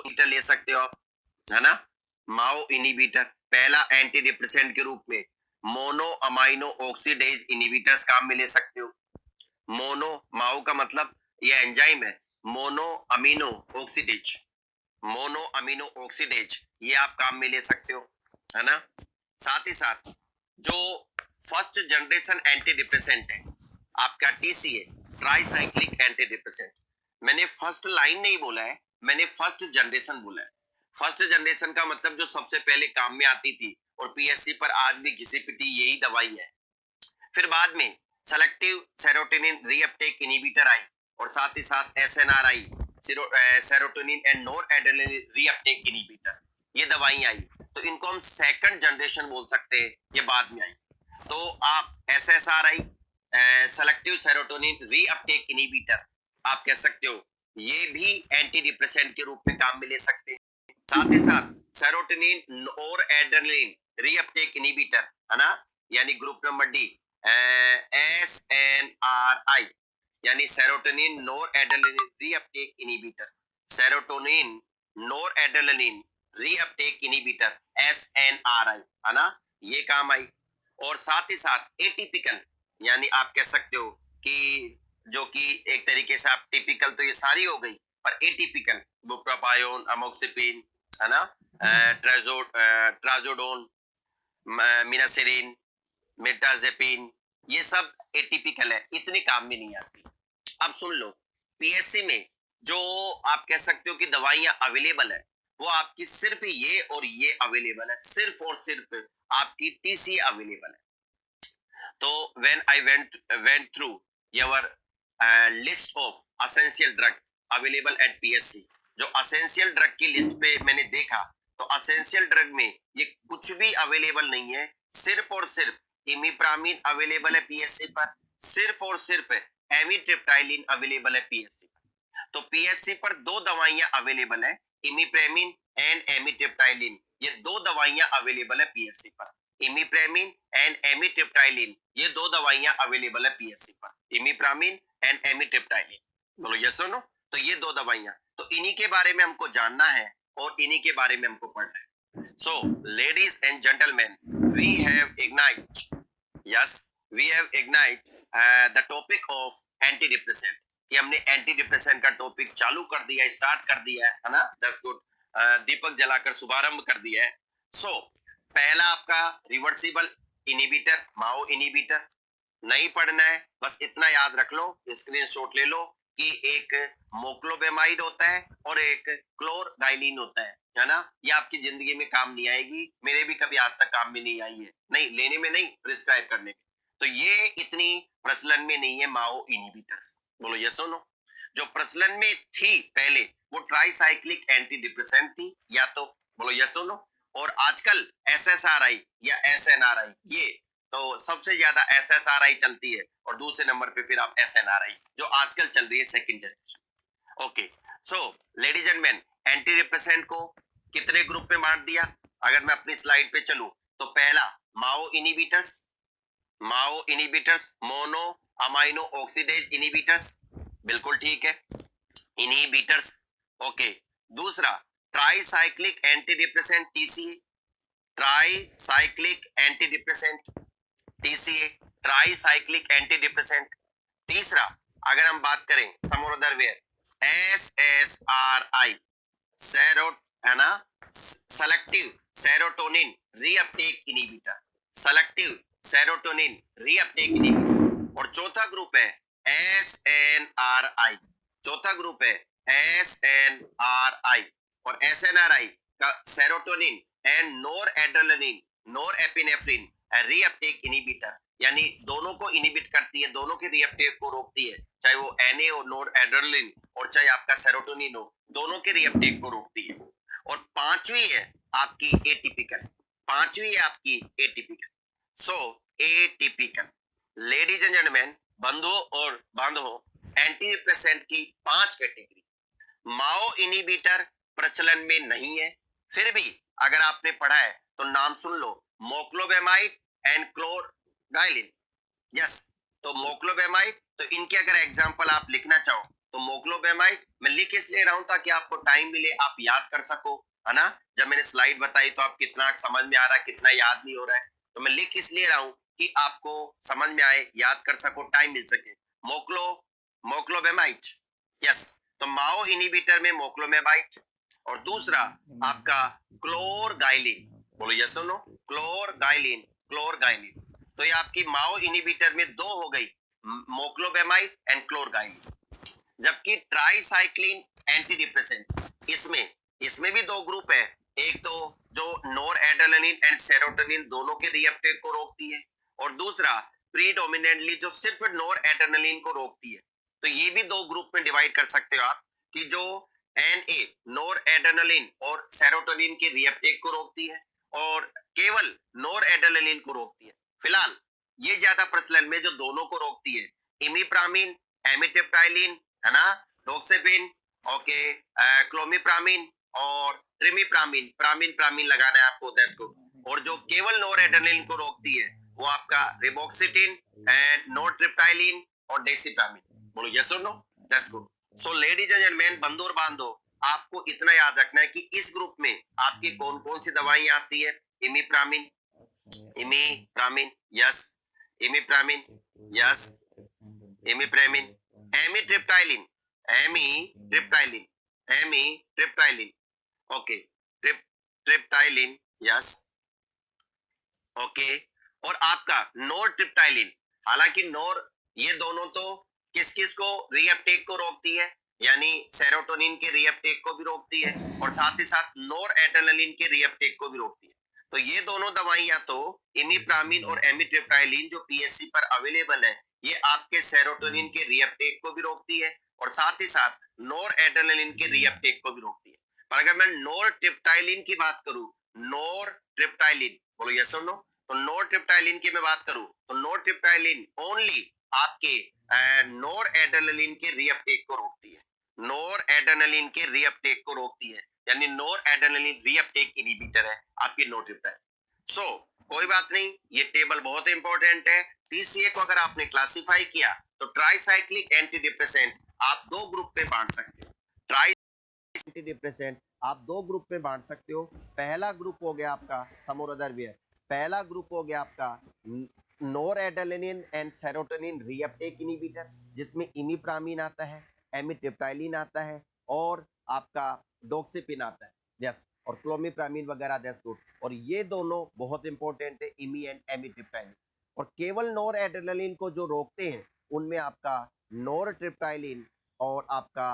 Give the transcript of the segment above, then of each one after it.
Inhibitor ले सकते हो आप, है ना। माओ इनिबिटर पहला एंटी डिप्रेसेंट के रूप में मोनो अमाइनो ऑक्सीडेज इनिबिटर्स काम में ले सकते हो। मोनो, माओ का मतलब ये एंजाइम है, mono amino oxidase, mono amino oxidase ये आप काम में ले सकते हो, है ना। साथ ही साथ जो फर्स्ट जनरेशन एंटी डिप्रेसेंट है आपका टीसीए, ट्राइसाइक्लिक एंटी डिप्रेसेंट। मैंने फर्स्ट लाइन नहीं बोला है, मैंने फर्स्ट जनरेशन बोला है। फर्स्ट जनरेशन का मतलब जो सबसे पहले काम में आती थी और पीएससी पर आज भी घिसी पिटी यही दवाई है। फिर बाद में सेलेक्टिव सेरोटोनिन रीअपटेक इनिबिटर आई और साथ ही साथ SNR I, serotonin and NOR adrenaline reuptake inhibitor, ये दवाई आई। तो इनको हम सेकंड जनरेशन बोल सकते हैं, ये बाद में आई। तो आप SSRI, selective serotonin reuptake inhibitor आप कह सकते हो, ये भी एंटी डिप्रेसेंट के रूप में काम में ले सकते हैं। साथ ही साथ सेरोटोनिन और एड्रेनालिन रीअपटेक इनिबिटर, है ना, यानी ग्रुप नंबर डी एसएनआरआई, यानी सेरोटोनिन नोर एड्रेनालिन रीअपटेक इनिबिटर, सेरोटोनिन नोर एड्रेनालिन रीअपटेक इनिबिटर एसएनआरआई, है ना, ये काम आई। और साथ ही साथ एटिपिकल, यानी आप कह सकते हो कि जो कि एक तरीके से आप टिपिकल तो ये सारी हो गई, पर एटिपिकल बुप्रोपायोन, अमोक्सिपिन, है ना, ट्राजोडोन, मिनासिरिन, मेटाजेपिन, ये सब एटिपिकल है, इतने काम में नहीं आती। अब सुन लो, पीएससी में जो आप कह सकते हो कि दवाइयां अवेलेबल है, वो आपकी सिर्फ ये और ये अवेलेबल है, सिर्फ और सिर्फ आपकी टीसी अवेलेबल है। तो when I went through your list of essential drug available at PSC, जो असेंशियल ड्रग की लिस्ट पे मैंने देखा, तो असेंशियल ड्रग में ये कुछ भी अवेलेबल नहीं है, सिर्फ और सिर्फ इमिप्रामिन अवेलेबल है पीएससी पर, सिर्फ और सिर्फ एमिट्रिप्टाइलिन अवेलेबल है पीएससी पर। तो पीएससी पर दो दवाइयां अवेलेबल है, इमिप्रेमिन एंड एमिट्रिप्टाइलिन, ये दो दवाइयां अवेलेबल है पीएससी पर। इमिप्रेमिन एंड एमिट्रिप्टाइलिन, ये दो दवाइयां अवेलेबल है पीएससी पर, इमिप्रामिन एंड एमिट्रिप्टाइलिन। बोलो यस और नो। तो ये दो दवाइयां, तो इन्हीं के बारे में हमको जानना है और इन्हीं के बारे में हमको पढ़ना है। So, ladies and gentlemen, we have ignite, yes, we have ignite the topic of antidepressant, कि हमने एंटी डिप्रेसेंट का टॉपिक चालू कर दिया, स्टार्ट कर दिया है ना, 10 गुड दीपक जलाकर शुभारंभ कर दिया है। सो पहला आपका रिवर्सिबल इनिबिटर, माओ इनिबिटर, नहीं पढ़ना है, बस इतना याद रख लो, स्क्रीनशॉट ले लो कि एक मोक्लोबेमाइड होता है और एक क्लोरडाइलिन होता है ना। ये आपकी जिंदगी में काम नहीं आएगी, मेरे भी कभी आज तक काम में नहीं आई है, नहीं लेने में, नहीं प्रिस्क्राइब करने में। तो ये इतनी प्रचलन में नहीं है माओ इनिबिटर्स। बोलो यस और नो। जो प्रचलन में थी पहले वो ट्राइसाइक्लिक एंटी डिप्रेसेंट थी, या तो बोलो यस और नो। और आजकल एसएसआरआई या एसएनआरआई, ये तो सबसे ज्यादा एसएसआरआई चलती है और दूसरे नंबर पे फिर आप एसएनआरआई, जो आजकल चल रही है second generation. Okay, so ladies and main, anti depressant को कितने ग्रुप में बांट दिया? अगर मैं अपनी स्लाइड पे चलूं तो पहला MAO inhibitors, MAO inhibitors, mono amino oxidase inhibitors, बिल्कुल ठीक है, इनिबिटर्स। ओके, दूसरा tricyclic anti depressant TCA, tricyclic anti depressant TCA, tricyclic anti depressant. तीसरा अगर हम बात करें सम और अदर वेयर, एसएसआरआई, सेरो, है ना, selective serotonin reuptake inhibitor, selective serotonin reuptake inhibitor. और चौथा ग्रुप है एसएनआरआई, चौथा ग्रुप है एसएनआरआई। और एसएनआरआई का serotonin and NOR adrenaline, NOR epinephrine reuptake inhibitor, यानी दोनों को इनिबिट करती है, दोनों के रीअपटेक को रोकती है, चाहे वो एनए हो नोर एड्रेनालिन और चाहे आपका सेरोटोनिन हो, दोनों के रीअपटेक को रोकती है। और पांचवी है आपकी एटिपिकल, पांचवी है आपकी atypical. So atypical, ladies and gentleman, बंधुओं और बांधवों, एंटी डिप्रेसेंट की 5 कैटेगरी। माओ इनिबिटर प्रचलन में नहीं है, फिर भी अगर आपने पढ़ा है तो नाम सुन लो, मोक्लोबेमाइड एंड क्लोरडाइलिन। यस, तो मोक्लोबेमाइड, तो इनके अगर एग्जांपल आप लिखना चाहो तो मोक्लोबेमाइड मैं लिख इसलिए रहा हूं ताकि आपको टाइम मिले, आप याद कर सको, है ना। जब मैंने स्लाइड बताई तो आप कितना समझ में आ रहा है, कितना याद नहीं हो रहा है, तो मैं लिख इसलिए रहा हूं कि आपको समझ में आए, याद कर सको, टाइम मिल सके। मोक्लोबेमाइड, यस। तो माओ इनिबिटर में मोक्लोबेमाइड, और दूसरा आपका क्लोरगाइलिन, बोलो यस और नो। क्लोरगाइलिन, क्लोरगाइलिन। तो ये आपकी माओ इनिबिटर में दो हो गई, मोक्लोबेमाइड एंड क्लोरगाइलिन। जबकि ट्राइसाइक्लिन एंटी डिप्रेसेंट, इसमें इसमें भी दो ग्रुप है। एक तो जो नोर एड्रेनालिन एंड सेरोटोनिन दोनों के रिएप्टेक को रोकती है, और दूसरा प्रीडोमिनेंटली जो सिर्फ नोर एड्रेनालिन को रोकती है। तो ये भी दो ग्रुप में डिवाइड कर सकते हो आप, कि जो एनए नोर एड्रेनालिन और सेरोटोनिन के रिएप्टेक को रोकती है, और केवल नोर एड्रेनालिन को रोकती है। फिलहाल ये ज्यादा प्रचलन में जो दोनों को रोकती है, इमिप्रामिन, एमिट्रिप्टाइलिन, है ना, डोक्सेपिन, ओके, क्लोमिप्रामिन और ट्रिमिप्रामिन, प्रामिन लगाना है आपको 10 को। और जो केवल नोर एड्रेनालिन को रोकती है वो आपका रिबोक्सिटिन एंड नोरट्रिप्टाइलिन और डेसिप्रामिन। बोलो यस और नो, 10 को। सो लेडीज एंड जेंटलमैन, बंधु और बांधो, आपको इतना याद रखना है कि इस ग्रुप में आपकी कौन कौन सी दवाइयां आती है। Imipramine, imipramine, yes, imipramine, yes, imipramine, amitriptyline, amitriptyline, amitriptyline, okay, triptyline, yes, okay. और आपका नोरट्रिप्टाइलिन, हालांकि नोर, ये दोनों तो किस किस को रीअपटेक को रोकती है, यानी सेरोटोनिन के रीअपटेक को भी रोकती है, और साथ ही साथ नोर एड्रेनालिन के रीअपटेक को भी रोकती है। तो ये दोनों दवाइयां तो इमिप्रामिन और एमिट्रिप्टाइलिन जो पीएससी पर अवेलेबल है, ये आपके सेरोटोनिन के रीअपटेक को भी रोकती है, और साथ ही साथ नोर एड्रेनालिन के रीअपटेक को भी रोकती है। पर अगर मैं नोरट्रिप्टाइलिन की बात करूं, नोरट्रिप्टाइलिन, बोलो यस और नो। तो नोरट्रिप्टाइलिन की मैं बात करूं तो नोरट्रिप्टाइलिन ओनली आपके नोर एड्रेनालिन के रीअपटेक को रोकती है, नोर एड्रेनालिन के रीअपटेक को रोकती है, यानी नोर एड्रेनालिन रीअपटेक इनहिबिटर है आपकी नोरट्रिप्टाइलिन। सो कोई बात नहीं, ये टेबल बहुत इंपॉर्टेंट है। टीसीए को अगर आपने क्लासिफाई किया तो ट्राइसाइक्लिक एंटी डिप्रेसेंट आप दो ग्रुप में बांट सकते हो। ट्राई एंटी डिप्रेसेंट आप दो ग्रुप में बांट सकते हो। पहला ग्रुप हो गया आपका समोरदरवियर, पहला ग्रुप हो गया आपका nor adrenaline and serotonin reuptake inhibitor, जिसमें इमिप्रामिन आता है, एमिट्रिप्टाइलिन आता है, और आपका डोक्सिपिन आता है, यस, और क्लोमिप्रामिन वगैरह, दैट्स गुड। और ये दोनों बहुत इंपॉर्टेंट है, इमी एंड एमिट्रिप्टाइलिन। और केवल नोर एड्रेनालिन को जो रोकते हैं उनमें आपका नोरट्रिप्टाइलिन और आपका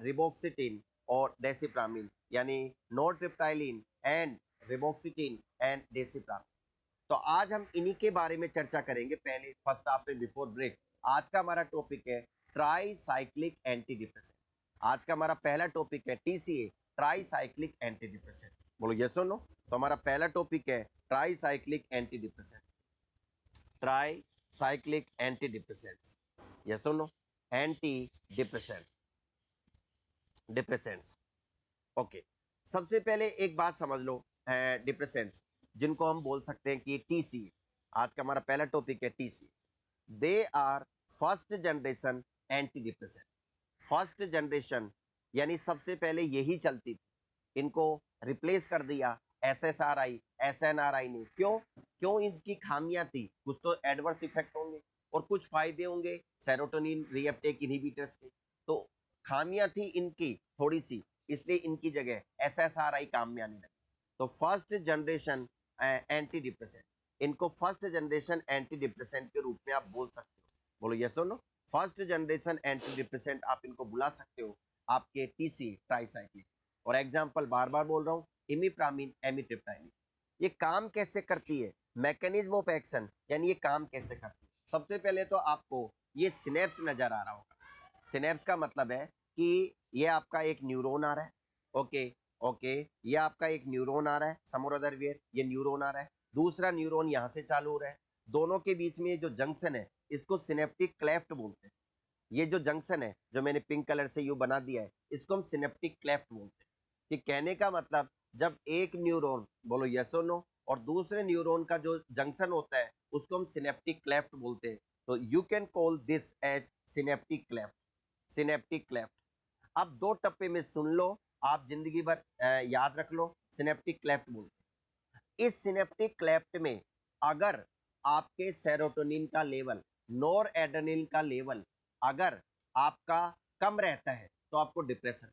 रिबोक्सिटिन और डेसिप्रामिन, यानी नोरट्रिप्टाइलिन एंड रिबोक्सिटिन एंड डेसिप्रामिन। तो आज हम इन्हीं के बारे में चर्चा करेंगे। पहले फर्स्ट हाफ में बिफोर ब्रेक आज का हमारा टॉपिक है ट्राइसाइक्लिक एंटी डिप्रेसेंट। आज का हमारा पहला टॉपिक है टीसीए, ट्राइसाइक्लिक एंटी डिप्रेसेंट। बोलो यस और नो। तो हमारा पहला टॉपिक है tricyclic anti depressant, tricyclic anti depressants, yes और no, anti depressants, depressants, okay. सबसे पहले एक बात समझ लो, डिप्रेसेंट्स जिनको हम बोल सकते हैं कि टीसी, आज का हमारा पहला टॉपिक है TC. They are first generation anti depressant. First generation यानी सबसे पहले यही चलती थी, इनको रिप्लेस कर दिया एसएसआरआई, एसएनआरआई ने। क्यों? क्यों? इनकी खामियां थी, कुछ तो एडवर्स इफेक्ट होंगे और कुछ फायदे होंगे सेरोटोनिन रीअपटेक इनहिबिटर्स के। तो खामियां थी इनकी थोड़ी सी, इसलिए इनकी जगह एसएसआरआई काम में आने लगी। तो फर्स्ट जनरेशन एंटी डिप्रेसेंट, इनको फर्स्ट जनरेशन एंटी डिप्रेसेंट के रूप में आप बोल सकते हो। बोलो यस और no. First generation anti depressant आप इनको बुला सकते हो आपके टीसी, ट्राइसाइक्लिक। और एग्जांपल बार बार बोल रहा हूँ, इमिप्रामिन, एमिट्रिप्टाइलिन। ये काम कैसे करती है, मैकेनिज्म ऑफ एक्शन, यानी ये काम कैसे करती है। सबसे पहले तो आपको ये सिनेप्स नजर आ रहा होगा। सिनेप्स का मतलब है कि ये आपका एक न्यूरॉन आ रहा है, ओके ओके, ये आपका एक न्यूरॉन आ रहा है समोरदरवियर, ये न्यूरॉन आ रहा है, दूसरा न्यूरॉन यहाँ से चालू हो रहा है, दोनों के बीच में जो जंक्शन है इसको सिनेप्टिक क्लेफ्ट बोलते हैं। ये जो जंक्शन है जो मैंने पिंक कलर से यू बना दिया है, इसको हम सिनेप्टिक क्लेफ्ट बोलते हैं। कि कहने का मतलब जब एक न्यूरॉन, बोलो यस और नो, और दूसरे न्यूरॉन का जो जंक्शन होता है उसको हम सिनेप्टिक क्लेफ्ट बोलते हैं। तो you can call this as synaptic cleft. Synaptic cleft. अब दो टप्पे में सुन लो, आप जिंदगी भर याद रख लो, सिनेप्टिक क्लेफ्ट बोलते हैं। इस सिनेप्टिक क्लेफ्ट में अगर आपके सेरोटोनिन का लेवल, नोर एड्रेनलिन का लेवल अगर आपका कम रहता है तो आपको डिप्रेशन।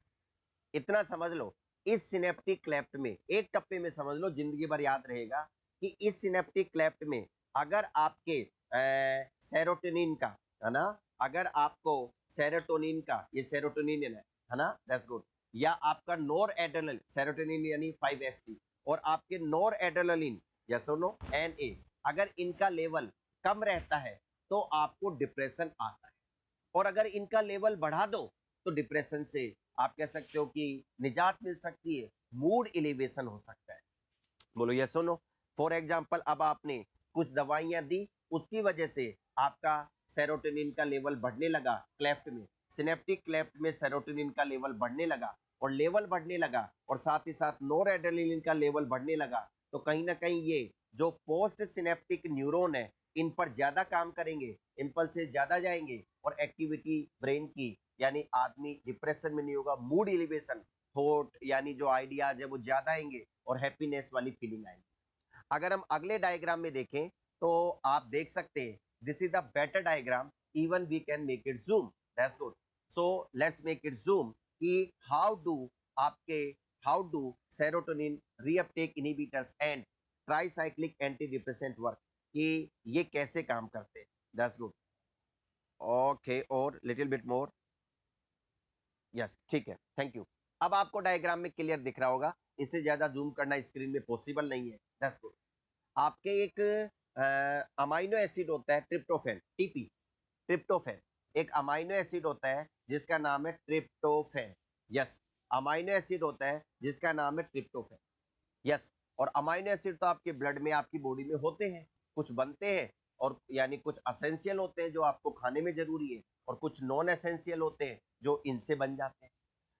इतना समझ लो, इस सिनेप्टिक क्लेफ्ट में एक टप्पे में समझ लो, जिंदगी भर याद रहेगा कि इस सिनेप्टिक क्लेफ्ट में अगर आपके सेरोटोनिन का, है ना, अगर आपको सेरोटोनिन का, ये सेरोटोनिन है ना, दैट्स गुड, या आपका नोर एड्रेनलिन, सेरोटोनिन यानी 5-HT, और आपके नोर एड्रेनलिन, या सुनो NA, अगर इनका लेवल कम रहता है तो आपको डिप्रेशन आता है। और अगर इनका लेवल बढ़ा दो तो डिप्रेशन से आप कह सकते हो कि निजात मिल सकती है, मूड एलिवेशन हो सकता है। बोलो यस और नो। फॉर एग्जांपल, अब आपने कुछ दवाइयां दी, उसकी वजह से आपका सेरोटोनिन का लेवल बढ़ने लगा, क्लेफ्ट में, सिनेप्टिक क्लेफ्ट में सेरोटोनिन का लेवल बढ़ने लगा, और लेवल बढ़ने लगा और साथ ही साथ नोर एड्रेनलिन का लेवल बढ़ने लगा, तो कहीं ना कहीं ये जो पोस्ट सिनेप्टिक न्यूरॉन है, इन पर ज्यादा काम करेंगे, इंपल्सेस ज्यादा जाएंगे, और एक्टिविटी ब्रेन की, यानी आदमी डिप्रेशन में नहीं होगा, मूड एलिवेशन, थॉट यानी जो आइडियाज है वो ज्यादा आएंगे, और हैप्पीनेस वाली फीलिंग आएगी। अगर हम अगले डायग्राम में देखें तो आप देख सकते हैं, this is the better diagram, even we can make it zoom, that's good. So let's make it zoom कि आपके how do serotonin reuptake inhibitors and tricyclic anti depressant work, कि ये कैसे काम करते हैं। दैट्स गुड, ओके, और little bit more, yes, ठीक है, थैंक यू। अब आपको डायग्राम में क्लियर दिख रहा होगा, इससे ज्यादा जूम करना स्क्रीन में पॉसिबल नहीं है। That's good. आपके एक अमाइनो एसिड होता है ट्रिप्टोफैन, टीपी, ट्रिप्टोफैन, एक अमाइनो एसिड होता है जिसका नाम है ट्रिप्टोफैन। यस, अमाइनो एसिड होता है जिसका नाम है ट्रिप्टोफैन। यस, और अमाइनो एसिड तो आपके ब्लड में, आपकी बॉडी में होते हैं, कुछ बनते हैं, और यानी कुछ असेंशियल होते हैं जो आपको खाने में जरूरी है, और कुछ नॉन एसेंशियल होते हैं जो इनसे बन जाते हैं।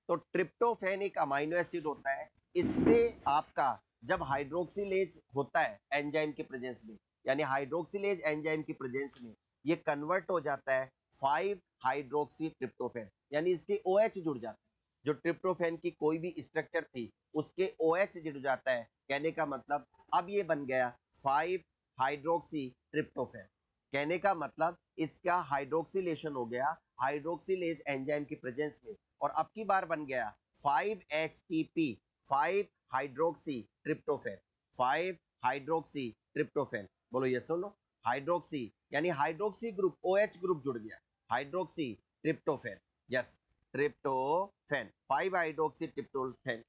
तो ट्रिप्टोफैन एक अमाइनो एसिड होता है, इससे आपका जब हाइड्रोक्सिलेज होता है एंजाइम के प्रेजेंस में, यानी हाइड्रोक्सिलेज एंजाइम की प्रेजेंस में, ये कन्वर्ट हो जाता है 5 हाइड्रोक्सी ट्रिप्टोफैन, यानी इसके OH जुड़ जाता है। जो ट्रिप्टोफैन की कोई भी स्ट्रक्चर थी उसके OH जुड़ जाता है, कहने का मतलब अब ये बन गया 5 हाइड्रोक्सी ट्रिप्टोफैन। कहने का मतलब इसका हाइड्रोक्सिलेशन हो गया हाइड्रोक्सिलेज एंजाइम की प्रेजेंस में, और अब की बार बन गया 5-HTP, 5 hydroxy tryptophan, 5 hydroxy tryptophan. बोलो ये सुनो, हाइड्रोक्सी यानी हाइड्रोक्सी ग्रुप, OH ग्रुप जुड़ गया, hydroxy tryptophan. Yes, tryptophan, 5 hydroxy tryptophan.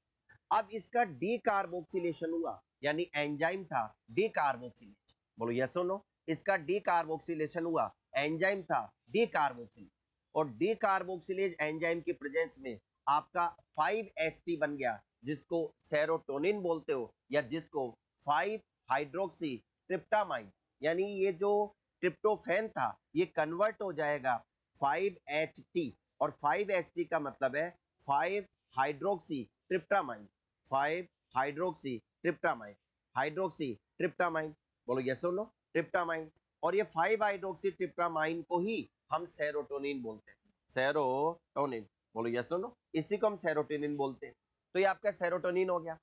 अब इसका डीकार्बोक्सिलेशन हुआ, यानी एंजाइम था डीकार्बोक्सिलेज। बोलो यस और नो, इसका डीकार्बोक्सिलेशन हुआ, एंजाइम था डीकार्बोक्सिलेज, और डीकार्बोक्सिलेज एंजाइम की प्रेजेंस में आपका 5-HT बन गया, जिसको सेरोटोनिन बोलते हो, या जिसको 5 हाइड्रोक्सी ट्रिप्टामाइन, यानी ये जो ट्रिप्टोफैन था ये कन्वर्ट हो जाएगा 5-HT, और 5-HT का मतलब है 5 hydroxy tryptamine, 5 hydroxy tryptamine, hydroxy tryptamine. बोलो यस और नो, ट्रिप्टामाइन। और ये 5 हाइड्रोक्सी ट्रिप्टामाइन को ही हम सेरोटोनिन बोलते हैं, सेरोटोनिन। बोलो यस और नो, इसी को हम सेरोटोनिन बोलते हैं। तो ये आपका सेरोटोनिन हो गया।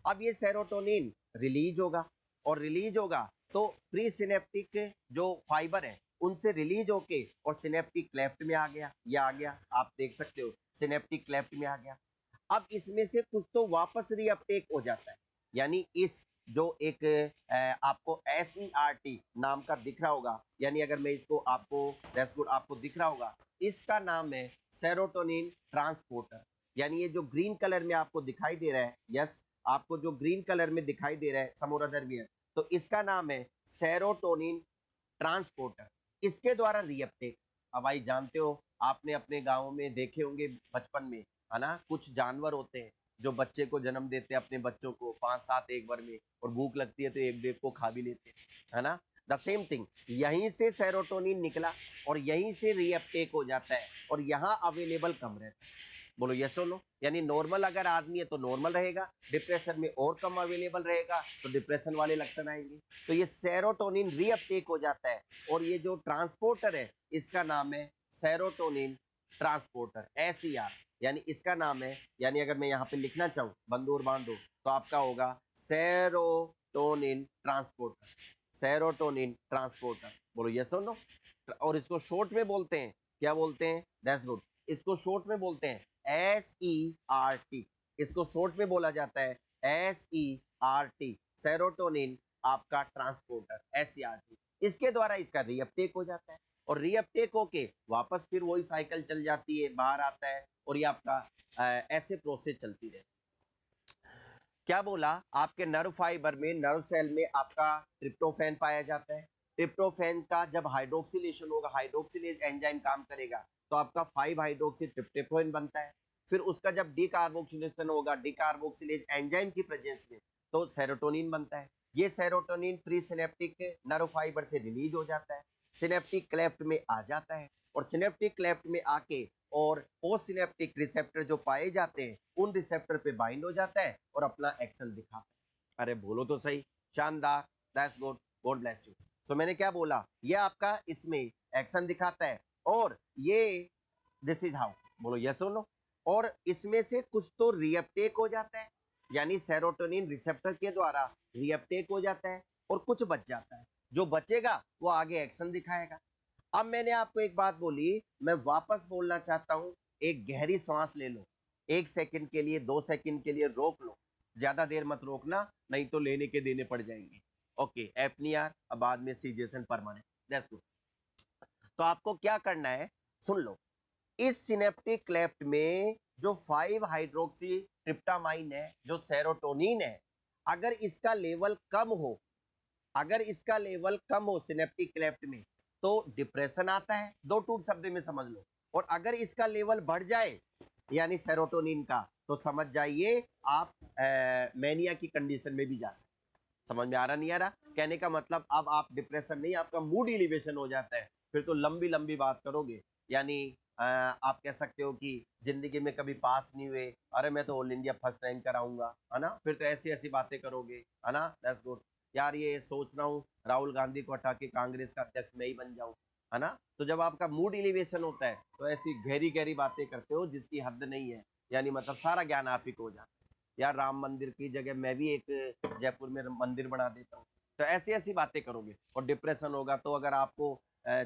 अब ये सेरोटोनिन रिलीज होगा, और रिलीज होगा तो प्री सिनेप्टिक जो फाइबर है उनसे रिलीज होके और सिनेप्टिक क्लेफ्ट में आ गया, ये आ गया, आप देख सकते हो सिनेप्टिक क्लेफ्ट में आ गया। अब इसमें से कुछ तो वापस रीअपटेक हो जाता है, यानी इस जो एक आपको SERT नाम का दिख रहा होगा, यानी अगर मैं इसको आपको, दैट्स गुड, आपको दिख रहा होगा, इसका नाम है सेरोटोनिन ट्रांसपोर्टर। यानी ये जो ग्रीन कलर में आपको दिखाई दे रहा है, यस, आपको जो ग्रीन कलर में दिखाई दे रहा है समोराधर में, तो इसका नाम है सेरोटोनिन ट्रांसपोर्टर। इसके द्वारा रीअपटेक, अब भाई जानते हो, आपने अपने गाँव में देखे होंगे बचपन में, है ना, कुछ जानवर होते हैं जो बच्चे को जन्म देते हैं, अपने बच्चों को 5-7 एक बार में, और भूख लगती है तो एक डेढ़ को खा भी लेते हैं, है ना। द सेम थिंग, यहीं से सेरोटोनिन निकला और यहीं से रीअपटेक हो जाता है, और यहाँ अवेलेबल कम रहता है। बोलो यस और नो, यानी नॉर्मल अगर आदमी है तो नॉर्मल रहेगा, डिप्रेशन में और कम अवेलेबल रहेगा तो डिप्रेशन वाले लक्षण आएंगे। तो ये सेरोटोनिन रीअपटेक हो जाता है, और ये जो ट्रांसपोर्टर है इसका नाम है सेरोटोनिन ट्रांसपोर्टर, SER, यानी इसका नाम है, यानी अगर मैं यहाँ पे लिखना चाहूँ बंदो और बांधो तो आपका होगा सेरोटोनिन ट्रांसपोर्टर, सेरोटोनिन ट्रांसपोर्टर। बोलो यस और नो। और इसको शॉर्ट में बोलते हैं, क्या बोलते हैं? That's good. इसको शॉर्ट में बोलते हैं SERT, इसको शॉर्ट में बोला जाता है SERT, सेरोटोनिन आपका ट्रांसपोर्टर, SERT। इसके द्वारा इसका रीअपटेक हो जाता है और रीअपटेक होके वापस फिर वही साइकिल चल जाती है, बाहर आता है और ये आपका ऐसे प्रोसेस चलती रहती है। क्या बोला? आपके नर्व फाइबर में, नर्व सेल में आपका ट्रिप्टोफैन पाया जाता है। ट्रिप्टोफैन का जब हाइड्रोक्सिलेशन होगा, हाइड्रोक्सिलेज एंजाइम काम करेगा तो आपका 5 हाइड्रोक्सी ट्रिप्टोफैन बनता है। फिर उसका जब डीकार्बोक्सिलेशन होगा, डीकार्बोक्सिलेज एंजाइम की प्रेजेंस में, तो सेरोटोनिन बनता है। ये serotonin pre synaptic nerve fibre से रिलीज हो जाता है, सिनेप्टिक क्लेफ्ट में आ जाता है और सिनेप्टिक क्लेफ्ट में आके और पोस्ट सिनेप्टिक रिसेप्टर जो पाए जाते हैं उन रिसेप्टर पे बाइंड हो जाता है और अपना एक्शन दिखाता है। अरे बोलो तो सही, शानदार, that's good, God bless you. So मैंने क्या बोला? ये आपका इसमें एक्शन दिखाता है और ये दिस इज हाउ, बोलो यस और नो। और इसमें से कुछ तो रीअपटेक हो जाता है, यानी सेरोटोनिन रिसेप्टर के द्वारा रीअपटेक हो जाता है और कुछ बच जाता है, जो बचेगा वो आगे एक्शन दिखाएगा। अब मैंने आपको एक बात बोली, मैं वापस बोलना चाहता हूं, एक गहरी सांस ले लो, 1 सेकंड के लिए, 2 सेकंड के लिए रोक लो, ज्यादा देर मत रोकना, नहीं तो लेने के देने पड़ जाएंगे। ओके, एपनियार, अब बाद में सीजेशन परमानेंट, दैट्स गुड। तो आपको क्या करना है, सुन लो। इस सिनेप्टिक क्लेफ्ट में जो 5 हाइड्रोक्सी ट्रिप्टामाइन है, जो सेरोटोनिन है, अगर इसका लेवल कम हो, अगर इसका लेवल कम हो सिनेप्टिक क्लेफ्ट में तो डिप्रेशन आता है, दो टूक शब्द में समझ लो। और अगर इसका लेवल बढ़ जाए यानी सेरोटोनिन का, तो समझ जाइए आप मैनिया की कंडीशन में भी जा सकते। समझ में आ रहा नहीं आ रहा? कहने का मतलब अब आप डिप्रेशन नहीं, आपका मूड एलिवेशन हो जाता है, फिर तो लंबी लंबी बात करोगे। यानी आप कह सकते हो कि जिंदगी में कभी पास नहीं हुए, अरे मैं तो ऑल इंडिया फर्स्ट रैंक कराऊंगा, है ना? फिर तो ऐसी ऐसी बातें करोगे, है ना? That's good. यार ये सोच रहा हूँ राहुल गांधी को हटा के कांग्रेस का अध्यक्ष मैं ही बन जाऊं, है ना? तो जब आपका मूड एलिवेशन होता है तो ऐसी गहरी गहरी बातें करते हो जिसकी हद नहीं है, यानी मतलब सारा ज्ञान आप ही को हो जाता है। यार राम मंदिर की जगह मैं भी एक जयपुर में मंदिर बना देता हूँ, तो ऐसी ऐसी बातें करोगे और डिप्रेशन होगा। तो अगर आपको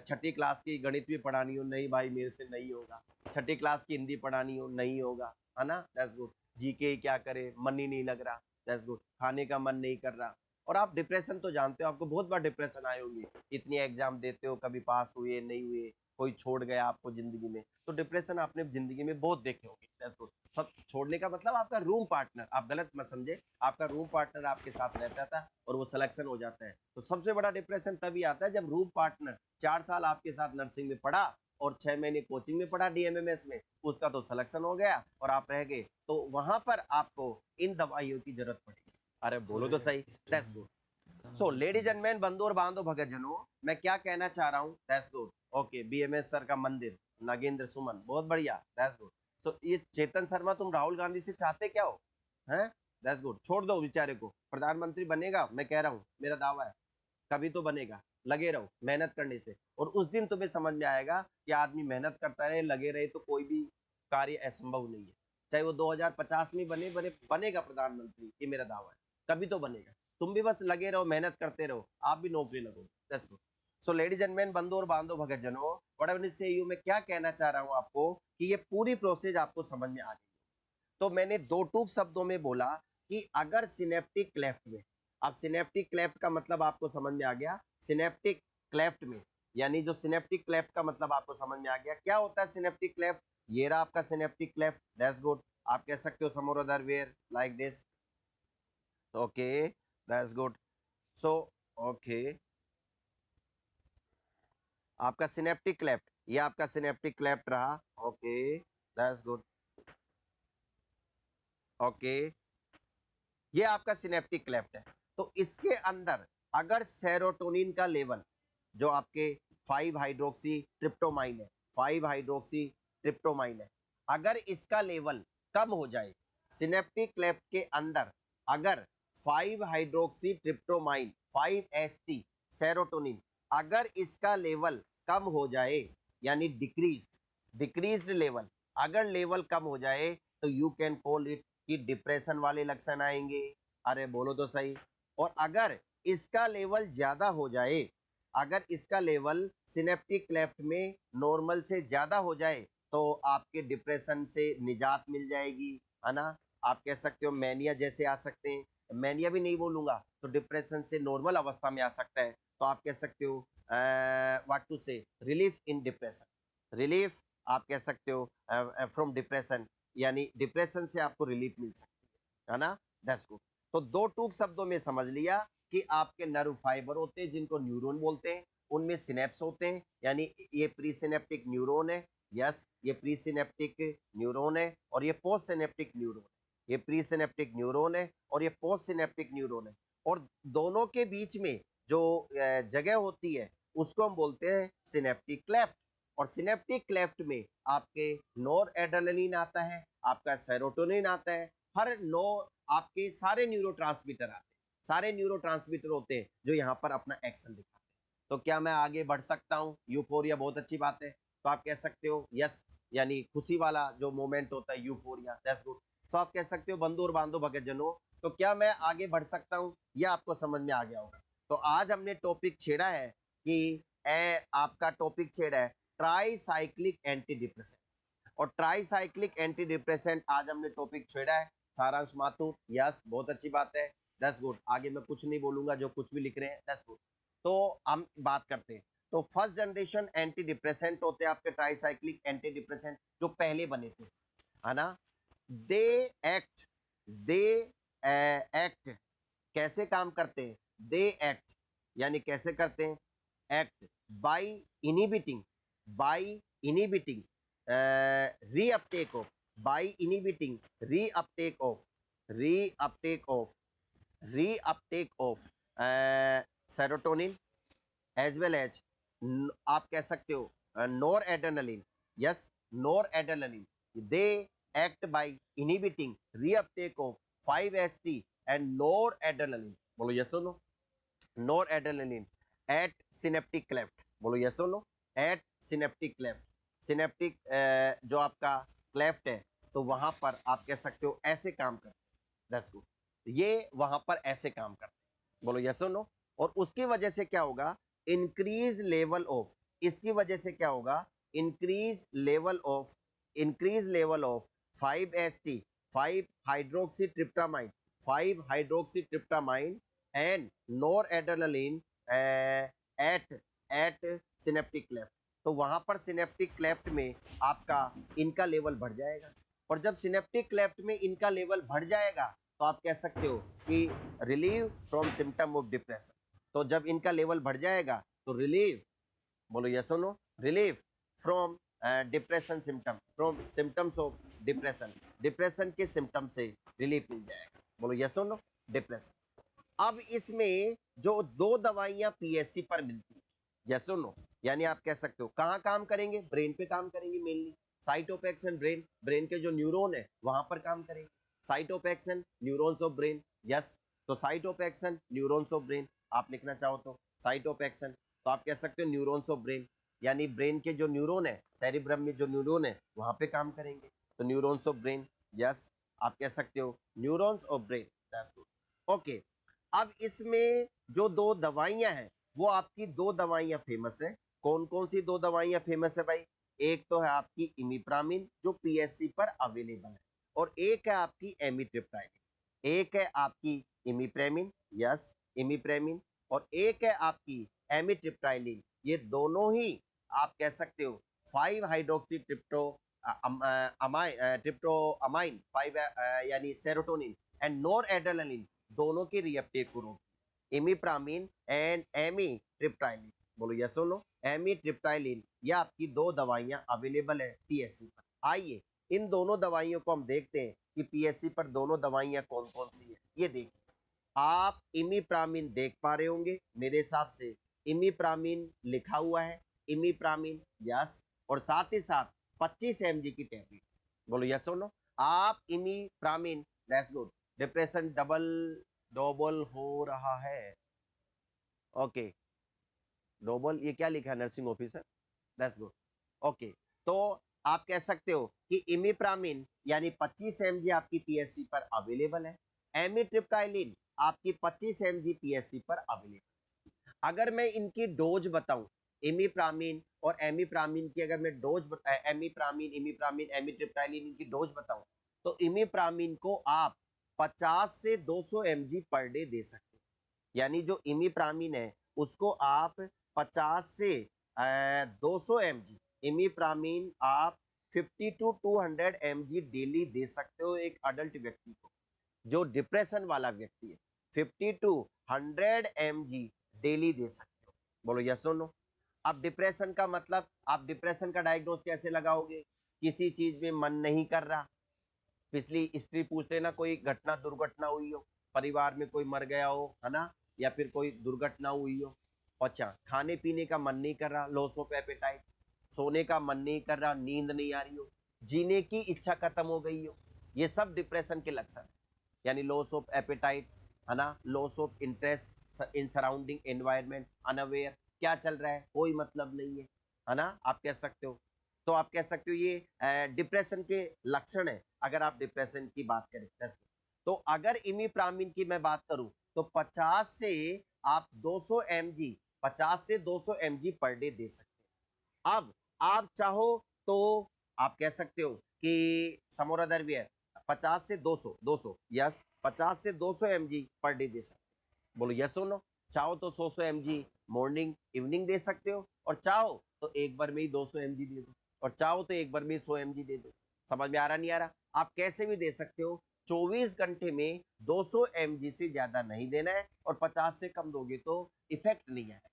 छठी क्लास की गणित भी पढ़ानी हो, नहीं भाई मेरे से नहीं होगा। छठी क्लास की हिंदी पढ़ानी हो, नहीं होगा, है ना? That's good. जीके क्या करे, मन ही नहीं लग रहा, दैट्स गुड। खाने का मन नहीं कर रहा, और आप डिप्रेशन तो जानते हो, आपको बहुत बार डिप्रेशन आए होंगे। इतनी एग्जाम देते हो, कभी पास हुए नहीं हुए, कोई छोड़ गया आपको जिंदगी में, तो डिप्रेशन आपने जिंदगी में बहुत देखे होंगे। That's good. सब छोड़ने का मतलब आपका रूम पार्टनर, आप गलत मत समझे, आपका रूम पार्टनर आपके साथ रहता था और वो सिलेक्शन हो जाता है। तो सबसे बड़ा डिप्रेशन तभी आता है जब रूम पार्टनर 4 साल आपके साथ नर्सिंग में पढ़ा और 6 महीने कोचिंग में पढ़ा DMMS में, उसका तो सिलेक्शन हो गया और आप रह गए, तो वहां पर आपको इन दवाइयों की जरूरत पड़ेगी। अरे बोलो तो सही, that's good. So ladies and man, बंधु और बांधो भगत जनों, मैं क्या कहना चाह रहा हूँ, that's good. Okay, BMS sir का मंदिर, नागेंद्र सुमन, बहुत बढ़िया, दैट्स गुड। तो ये चेतन शर्मा, तुम राहुल गांधी से चाहते क्या हो? हैं? That's good. छोड़ दो बेचारे को, प्रधानमंत्री बनेगा, मैं कह रहा हूँ, मेरा दावा है, कभी तो बनेगा। लगे रहो मेहनत करने से, और उस दिन तुम्हें समझ में आएगा कि आदमी मेहनत करता रहे, लगे रहे, तो कोई भी कार्य असंभव नहीं है। चाहे वो 2050 में बनेगा प्रधानमंत्री, ये मेरा दावा है, कभी तो बनेगा। तुम भी बस लगे रहो, मेहनत करते रहो, आप भी नौकरी लगो। That's good. So ladies and man, बंधु और बांधो भगत जनों, व्हाटएवर से यू, मैं क्या कहना चाह रहा हूं आपको कि ये पूरी प्रोसेस आपको समझ में आ गई। तो मैंने दो टूक शब्दों में बोला कि अगर सिनेप्टिक क्लेफ्ट में, अब सिनेप्टिक क्लेफ्ट का मतलब आपको समझ में आ गया, सिनेप्टिक क्लेफ्ट में, यानी जो सिनेप्टिक क्लेफ्ट का मतलब आपको समझ में आ गया, क्या होता है सिनेप्टिक क्लेफ्ट? ये रहा आपका सिनेप्टिक क्लेफ्ट, दैट्स गुड। आप कह सकते हो सम और other where like this, okay, that's good. So okay, आपका सिनेप्टिक क्लेफ्ट, ये आपका सिनेप्टिक क्लेफ्ट रहा, ओके, दैट्स गुड, ओके, ये आपका सिनेप्टिक क्लेफ्ट है। तो इसके अंदर अगर सेरोटोनिन का लेवल, जो आपके 5 हाइड्रोक्सी ट्रिप्टोमाइन है, 5 हाइड्रोक्सी ट्रिप्टोमाइन है, अगर इसका लेवल कम हो जाए सिनेप्टिक क्लेफ्ट के अंदर, अगर 5 हाइड्रोक्सी ट्रिप्टोमाइन, 5HT सेरोटोनिन, अगर इसका लेवल कम हो जाए, यानी डिक्रीज, डिक्रीज्ड लेवल, अगर लेवल कम हो जाए तो यू कैन कॉल इट कि डिप्रेशन वाले लक्षण आएंगे। अरे बोलो तो सही। और अगर इसका लेवल ज्यादा हो जाए, अगर इसका लेवल सिनेप्टिक क्लेफ्ट में नॉर्मल से ज्यादा हो जाए तो आपके डिप्रेशन से निजात मिल जाएगी, है ना। आप कह सकते हो मैनिया जैसे आ सकते हैं, मैनिया भी नहीं बोलूंगा तो डिप्रेशन से नॉर्मल अवस्था में आ सकता है, तो आप कह सकते हो व्हाट टू से रिलीफ इन डिप्रेशन, रिलीफ आप कह सकते हो फ्रॉम डिप्रेशन, यानी डिप्रेशन से आपको रिलीफ मिल सकती है ना। That's good. तो दो टूक शब्दों में समझ लिया कि आपके नर्व फाइबर होते हैं जिनको न्यूरॉन बोलते हैं, उनमें सिनेप्स होते हैं, यानी ये प्री सिनेप्टिक न्यूरॉन है, यस ये प्री सिनेप्टिक न्यूरॉन है और ये पोस्ट सिनेप्टिक न्यूरॉन है, ये प्री सिनेप्टिक न्यूरॉन है और ये पोस्ट सिनेप्टिक न्यूरॉन है। और दोनों के बीच में जो जगह होती है उसको हम बोलते हैं सिनेप्टिक क्लेफ्ट। और सिनेप्टिक क्लेफ्ट में आपके नोर एड्रेनलिन आता है, आपका सेरोटोनिन आता है, हर नो आपके सारे न्यूरोट्रांसमीटर आते हैं, सारे न्यूरोट्रांसमीटर होते हैं जो यहाँ पर अपना एक्शन दिखाते हैं। तो क्या मैं आगे बढ़ सकता हूँ? यूफोरिया बहुत अच्छी बात है, तो आप कह सकते हो यस, यानी खुशी वाला जो मोमेंट होता है यूफोरिया, दैट्स गुड। तो आप कह सकते हो बंधु और बांधो भगत जनो। तो क्या मैं आगे बढ़ सकता हूँ? यह आपको समझ में आ गया होगा। तो आज हमने टॉपिक छेड़ा है कि आपका टॉपिक छेड़ा है ट्राईसाइक्लिक एंटी डिप्रेसेंट, और ट्राईसाइक्लिक एंटी डिप्रेसेंट आज हमने टॉपिक छेड़ा है। सारांश माथुर, यस बहुत अच्छी बात है, दैट्स गुड। आगे मैं कुछ नहीं बोलूंगा, जो कुछ भी लिख रहे हैं दैट्स गुड। तो हम बात करते हैं, तो फर्स्ट जनरेशन एंटी डिप्रेसेंट होते हैं आपके ट्राईसाइक्लिक एंटी डिप्रेसेंट जो पहले बने थे, है ना। दे एक्ट, दे एक्ट कैसे काम करते हैं? दे एक्ट यानी कैसे करते हैं? Act by inhibiting, by inhibiting reuptake of, by inhibiting reuptake of, reuptake of, reuptake of serotonin as well as आप कह सकते हो nor adrenaline, yes nor adrenaline. They act by inhibiting reuptake of 5-HT and NOR adrenaline, बोलो yes और no. Nor adrenaline at synaptic cleft, बोलो yes और no. At synaptic cleft, synaptic जो आपका क्लेफ्ट है तो वहां पर आप कह सकते हो ऐसे काम करते हैं, दैट्स गुड। ये वहां पर ऐसे काम करते हैं, बोलो यस और नो। और उसकी वजह से क्या होगा? इंक्रीज लेवल ऑफ, इसकी वजह से क्या होगा? Increase level of, increase level of 5-HT, 5 hydroxy tryptamine, 5 hydroxy tryptamine and NOR adrenaline at synaptic cleft. तो वहां पर सिनेप्टिक क्लेफ्ट में आपका इनका लेवल बढ़ जाएगा, और जब सिनेप्टिक क्लेफ्ट में इनका लेवल बढ़ जाएगा तो आप कह सकते हो कि relieve from symptom of depression. तो जब इनका लेवल बढ़ जाएगा तो रिलीव, बोलो यस और no, relief from depression symptom, from symptoms of depression, depression के सिम्टम से रिलीफ मिल जाएगा, बोलो यस और नो। डिप्रेशन। अब इसमें जो दो दवाइयां पीएससी पर मिलती है, यस और नो, यानी आप कह सकते हो कहाँ काम करेंगे? ब्रेन पे काम करेंगे mainly. Site of action brain, brain के जो न्यूरॉन है वहां पर काम करेंगे। Site of action neurons of brain, yes. तो site of action neurons of brain आप लिखना चाहो तो साइट ऑफ एक्शन, तो आप कह सकते हो न्यूरॉन्स ऑफ ब्रेन, यानी ब्रेन के जो न्यूरॉन है, सेरिब्रम में जो न्यूरॉन है वहां पे काम करेंगे, तो न्यूरॉन्स ऑफ ब्रेन, यस। आप कह सकते हो neurons of brain, that's good, okay. अब इसमें जो दो दवाइयां हैं वो आपकी दो दवाइयां फेमस है। कौन कौन सी दो दवाइयां फेमस है भाई? एक तो है आपकी इमिप्रामिन जो पीएससी पर अवेलेबल है, और एक है आपकी एमिट्रिप्टाइलिन। एक है आपकी इमिप्रेमिन, यस इमिप्रेमिन, और एक है आपकी एमिट्रिप्टाइलिन। ये दोनों ही आप कह सकते हो 5 हाइड्रोक्सी ट्रिप्टो ट्रिप्टो अमाइन 5 यानी सेरोटोनिन एंड नोर एड्रेनलिन दोनों के रिएप्टेक को रोकती है, इमिप्रामिन एंड एमिट्रिप्टाइलिन, बोलो यस और नो। एमिट्रिप्टाइलिन ये आपकी दो दवाइयां अवेलेबल है पीएससी पर। आइए इन दोनों दवाइयों को हम देखते हैं कि पीएससी पर दोनों दवाइयां कौन कौन सी है। ये देखिए, आप इमिप्रामिन देख पा रहे होंगे मेरे हिसाब से, इमिप्रामिन लिखा हुआ है, इमिप्रामिन, यस। और साथ ही साथ 25 mg की टैबलेट, बोलो यस और नो। आप imipramine, that's good. Depression double double हो रहा है, ओके। डबल ये क्या लिखा है nursing officer, that's good, okay. तो आप कह सकते हो कि इमिप्रामिन यानी 25 mg आपकी पीएससी पर अवेलेबल है, एमिट्रिप्टाइलिन आपकी 25 mg पीएससी पर अवेलेबल। अगर मैं इनकी डोज बताऊं, इमिप्रामिन और एमिप्रामिन की अगर मैं डोज एमिप्रामिन, इमिप्रामिन, एमिट्रिप्टाइलिन इनकी डोज बताऊं, तो इमिप्रामिन को आप 50 से 200 mg पर डे दे सकते हैं। यानी जो इमिप्रामिन है उसको आप 50 से 200 mg इमिप्रामिन आप 50 टू 200 mg डेली दे सकते हो एक अडल्ट व्यक्ति को, जो डिप्रेशन वाला व्यक्ति है 50 टू 100 mg डेली दे सकते हो। बोलो यस और नो। अब डिप्रेशन का मतलब, आप डिप्रेशन का डायग्नोज कैसे लगाओगे? किसी चीज में मन नहीं कर रहा, पिछली हिस्ट्री पूछ लेना, कोई घटना दुर्घटना हुई हो, परिवार में कोई मर गया हो, है ना, या फिर कोई दुर्घटना हुई हो। अच्छा, खाने पीने का मन नहीं कर रहा, लॉस ऑफ एपेटाइट, सोने का मन नहीं कर रहा, नींद नहीं आ रही हो, जीने की इच्छा खत्म हो गई हो, ये सब डिप्रेशन के लक्षण है। यानी लॉस ऑफ एपेटाइट, है ना, loss of interest in surrounding environment, unaware, क्या चल रहा है कोई मतलब नहीं है ना, आप कह सकते हो। तो आप कह सकते हो ये डिप्रेशन के लक्षण है, अगर आप डिप्रेशन की बात करें। तो अगर इमिप्रामिन की मैं बात करूं तो 50 से आप 200 mg, 50 से 200 mg पर डे दे सकते हैं। अब आप चाहो तो आप कह सकते हो कि समोरादरवियर 50 से 200, 200 यस, 50 से 200 mg पर डे दे सकते हैं। बोलो यस हो नो। चाहो तो 100 mg मॉर्निंग इवनिंग दे सकते हो, और चाहो तो एक बार में ही 200 mg दे दो, और चाहो तो एक बार में 100 mg दे दो। समझ में आ रहा नहीं आ रहा? आप कैसे भी दे सकते हो। 24 घंटे में 200 mg से ज्यादा नहीं देना है, और 50 से कम दोगे तो इफेक्ट नहीं आएगा।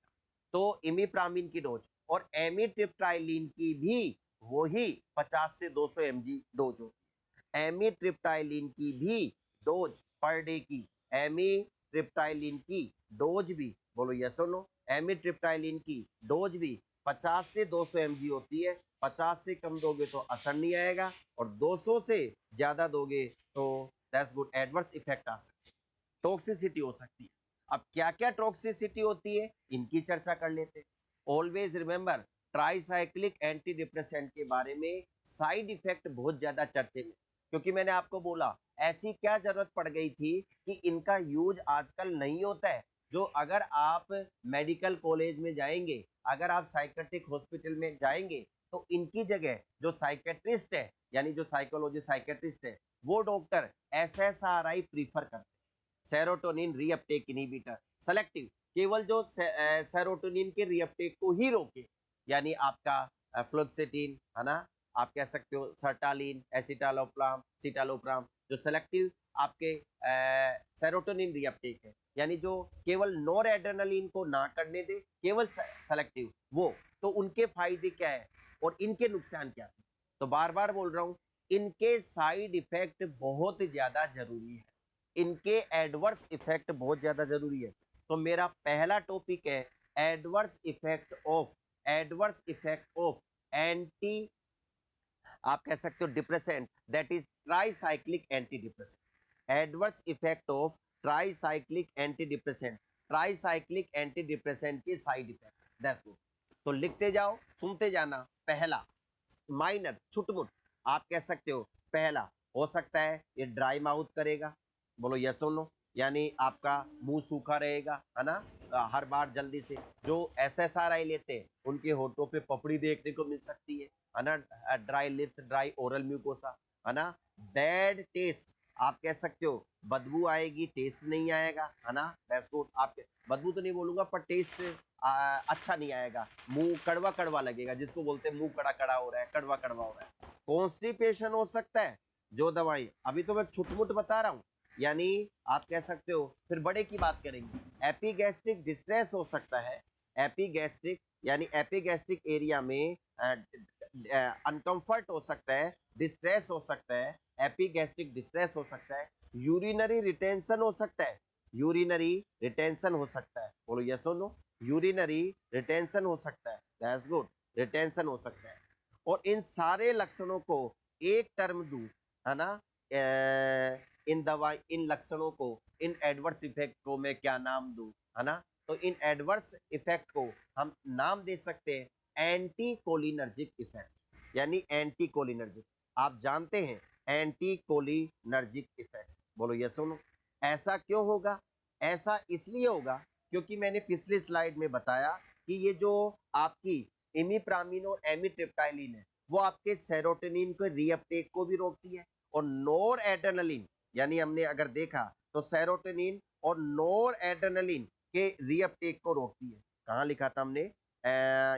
तो इमिप्रामिन की डोज और एमिट्रिप्टाइलिन की भी वही 50 से 200 mg डोज होती है। एमिट्रिप्टाइलिन की भी डोज पर डे की, एमिट्रिप्टाइलिन की डोज भी, बोलो यस और नो, एमिट्रिप्टाइलिन की डोज भी 50 से 200 mg होती है। 50 से कम दोगे तो असर नहीं आएगा, और 200 से ज्यादा दोगे तो दैट्स गुड, एडवर्स इफेक्ट आ सकते हैं, टॉक्सिसिटी हो सकती है। अब क्या क्या टॉक्सिसिटी होती है इनकी चर्चा कर लेते हैं। Always remember, tricyclic anti depressant के बारे में साइड इफेक्ट बहुत ज्यादा चर्चे में, क्योंकि मैंने आपको बोला ऐसी क्या जरूरत पड़ गई थी कि इनका यूज आजकल नहीं होता है। जो अगर आप मेडिकल कॉलेज में जाएंगे, अगर आप साइकेट्रिक हॉस्पिटल में जाएंगे, तो इनकी जगह जो साइकेट्रिस्ट है, यानी जो साइकोलॉजी साइकेट्रिस्ट है, वो डॉक्टर SSRI प्रीफर करते हैं, सेरोटोनिन रीअपटेक इनहिबिटर, सेलेक्टिव, केवल जो सेरोटोनिन के रीअपटेक को ही रोके, यानी आपका फ्लोक्सेटिन, है ना, आप कह सकते हो सर्टालिन, एसिटालोप्राम, सिटालोप्राम, जो सेलेक्टिव आपके सेरोटोनिन रीअपटेक है, यानी जो केवल नॉर एड्रेनलिन को ना करने दे, केवल सेलेक्टिव वो। तो उनके फायदे क्या है और इनके नुकसान क्या है? तो बार बार बोल रहा हूं, इनके साइड इफेक्ट बहुत ज्यादा जरूरी है, इनके एडवर्स इफेक्ट बहुत ज्यादा जरूरी है। तो मेरा पहला टॉपिक है adverse effect of, adverse effect of anti, आप कह सकते हो depressant, that is tricyclic anti depressant. Adverse effect of tricyclic anti depressant, tricyclic anti depressant के साइड इफेक्ट, दैट्स गुड। तो लिखते जाओ, सुनते जाना। पहला, माइनर, छुटमुट, आप कह सकते हो पहला हो सकता है ये ड्राई माउथ करेगा, बोलो यस और नो, यानी आपका मुंह सूखा रहेगा, है ना, हर बार जल्दी से। जो SSRI लेते हैं उनके होठों पे पपड़ी देखने को मिल सकती है ना, dry lips, dry oral mucosa, है ना, बैड टेस्ट, आप कह सकते हो बदबू आएगी, टेस्ट नहीं आएगा, है ना, दैट्स गुड। आप बदबू तो नहीं बोलूंगा, पर टेस्ट अच्छा नहीं आएगा, मुंह कड़वा कड़वा लगेगा, जिसको बोलते हैं मुंह कड़ा कड़ा हो रहा है, कड़वा कड़वा हो रहा है। कॉन्स्टिपेशन हो सकता है, जो दवाई अभी तो मैं छुटमुट बता रहा हूं, यानी आप कह सकते हो। फिर बड़े की बात करेंगे, एपिगैस्ट्रिक डिस्ट्रेस हो सकता है, एपिगैस्ट्रिक यानी एपिगैस्ट्रिक एरिया में अनकंफर्ट हो सकता है, डिस्ट्रेस हो सकता है, एपिगैस्ट्रिक डिस्ट्रेस हो सकता है, यूरिनरी रिटेंशन हो सकता है, यूरिनरी रिटेंशन हो सकता है, बोलो यस और नो, यूरिनरी रिटेंशन हो सकता है, दैट्स गुड, रिटेंशन हो सकता है। और इन सारे लक्षणों को एक टर्म दूं, है ना, इन दवाई, इन लक्षणों को, इन एडवर्स इफेक्ट को मैं क्या नाम दूं, है ना, तो इन एडवर्स इफेक्ट को हम नाम दे सकते हैं एंटी कोलिनर्जिक इफेक्ट, यानी एंटी कोलिनर्जिक। आप जानते हैं एंटी कोलिनर्जिक इफेक्ट, बोलो यस सुनो। ऐसा क्यों होगा? ऐसा इसलिए होगा क्योंकि मैंने पिछली स्लाइड में बताया कि ये जो आपकी इमिप्रामिन और एमिट्रिप्टाइलिन है वो आपके सेरोटोनिन के रीअपटेक को भी रोकती है, और नोर एड्रेनलिन, यानी हमने अगर देखा तो सेरोटोनिन और नोर एड्रेनलिन के रीअपटेक को रोकती है। कहाँ लिखा था हमने?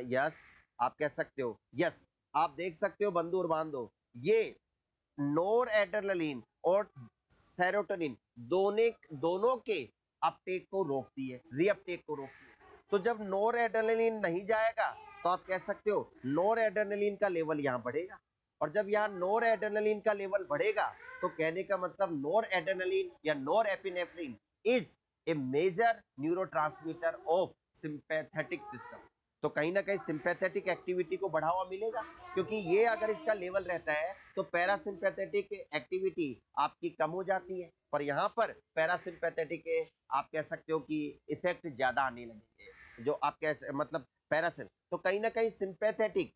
यस, आप कह सकते हो यस। आप देख सकते हो बंधु और बांधो, ये नोर एड्रेनलिन और सेरोटोनिन दोनों के अपटेक को रोकती है, रीअपटेक को रोकती है। तो जब नोर एड्रेनलिन नहीं जाएगा तो आप कह सकते हो नोर एड्रेनलिन का लेवल यहाँ बढ़ेगा, और जब यहाँ नोर एड्रेनलिन का लेवल बढ़ेगा तो कहने का मतलब नोर एड्रेनलिन या nor epinephrine is a major neurotransmitter of sympathetic system. तो कहीं ना कहीं सिंपैथेटिक एक्टिविटी को बढ़ावा मिलेगा, क्योंकि ये अगर इसका लेवल रहता है तो पैरासिम्पैथेटिक एक्टिविटी आपकी कम हो जाती है, पर यहाँ पर पैरासिम्पैथेटिक आप कह सकते हो कि इफेक्ट ज्यादा आने लगेंगे, जो आप कह मतलब पैरासिम, तो कहीं ना कहीं सिंपैथेटिक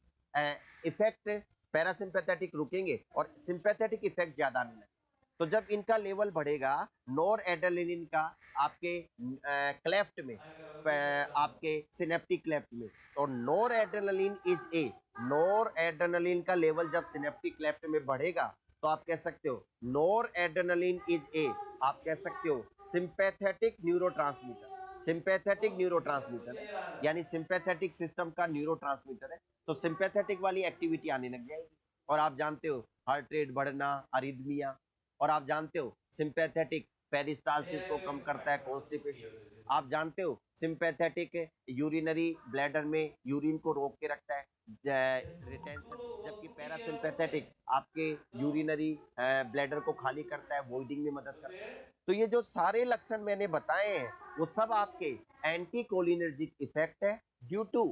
इफेक्ट पैरासिम्पैथेटिक रुकेंगे और सिंपैथेटिक इफेक्ट ज्यादा आने लगेंगे। तो जब इनका लेवल बढ़ेगा नोर एड्रेनलिन का आपके क्लेफ्ट में, आपके सिनेप्टिक क्लेफ्ट में, और nor adrenaline is a, nor adrenaline का लेवल जब सिनेप्टिक क्लेफ्ट में बढ़ेगा तो आप कह सकते हो नोर एड्रेनलिन इज ए, आप कह सकते हो सिंपैथेटिक न्यूरोट्रांसमीटर। सिंपैथेटिक न्यूरोट्रांसमीटर है, यानी सिंपैथेटिक सिस्टम का न्यूरोट्रांसमीटर है, तो सिंपैथेटिक वाली एक्टिविटी आने लग जाएगी। और आप जानते हो हार्ट रेट बढ़ना, अरिथमिया, और आप जानते हो सिंपैथेटिक पेरिस्टालसिस को कम करता है, कॉन्स्टिपेशन। आप जानते हो सिंपैथेटिक यूरिनरी ब्लैडर में यूरिन को रोक के रखता है, रिटेंशन, जबकि पैरासिम्पैथेटिक आपके यूरिनरी ब्लैडर को खाली करता है, वॉइडिंग में मदद करता है। तो ये जो सारे लक्षण मैंने बताए हैं वो सब आपके एंटी कोलिनर्जिक इफेक्ट है due to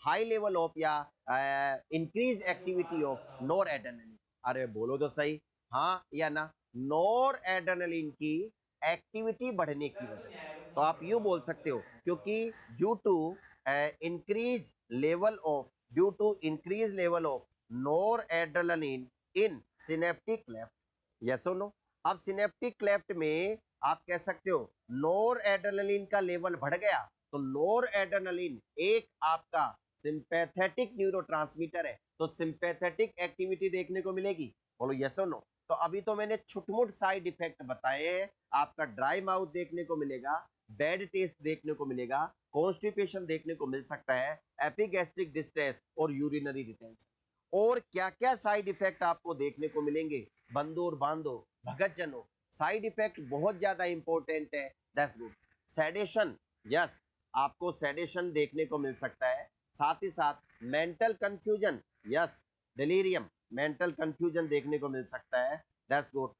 high level of या increase activity of NOR adrenaline. अरे बोलो तो सही, हाँ या ना? नोर एड्रेनलिन की एक्टिविटी बढ़ने की वजह से, तो आप यूं बोल सकते हो क्योंकि due to increase level of, due to increase level of NOR adrenaline in synaptic cleft. Yes और नो? अब सिनेप्टिक क्लेफ्ट में आप कह सकते हो नोर एड्रेनलिन का लेवल बढ़ गया, तो नोर एड्रेनलिन एक आपका सिंपैथेटिक न्यूरोट्रांसमीटर है, तो सिंपैथेटिक एक्टिविटी देखने को मिलेगी। बोलो यस और नो? तो अभी तो मैंने छुटमुट साइड इफेक्ट बताए हैं। आपका ड्राई माउथ देखने को मिलेगा, बैड टेस्ट देखने को मिलेगा, कॉन्स्टिपेशन देखने को मिल सकता है, एपिगैस्ट्रिक डिस्ट्रेस और यूरिनरी रिटेंशन। और क्या क्या साइड इफेक्ट आपको देखने को मिलेंगे बंधु और बांधो, भगत जनों? साइड इफेक्ट बहुत ज्यादा इंपॉर्टेंट है, दैट्स गुड। सेडेशन, यस, आपको सेडेशन देखने को मिल सकता है। साथ ही साथ mental confusion, yes, delirium, mental confusion देखने को मिल सकता है, दैट्स गुड।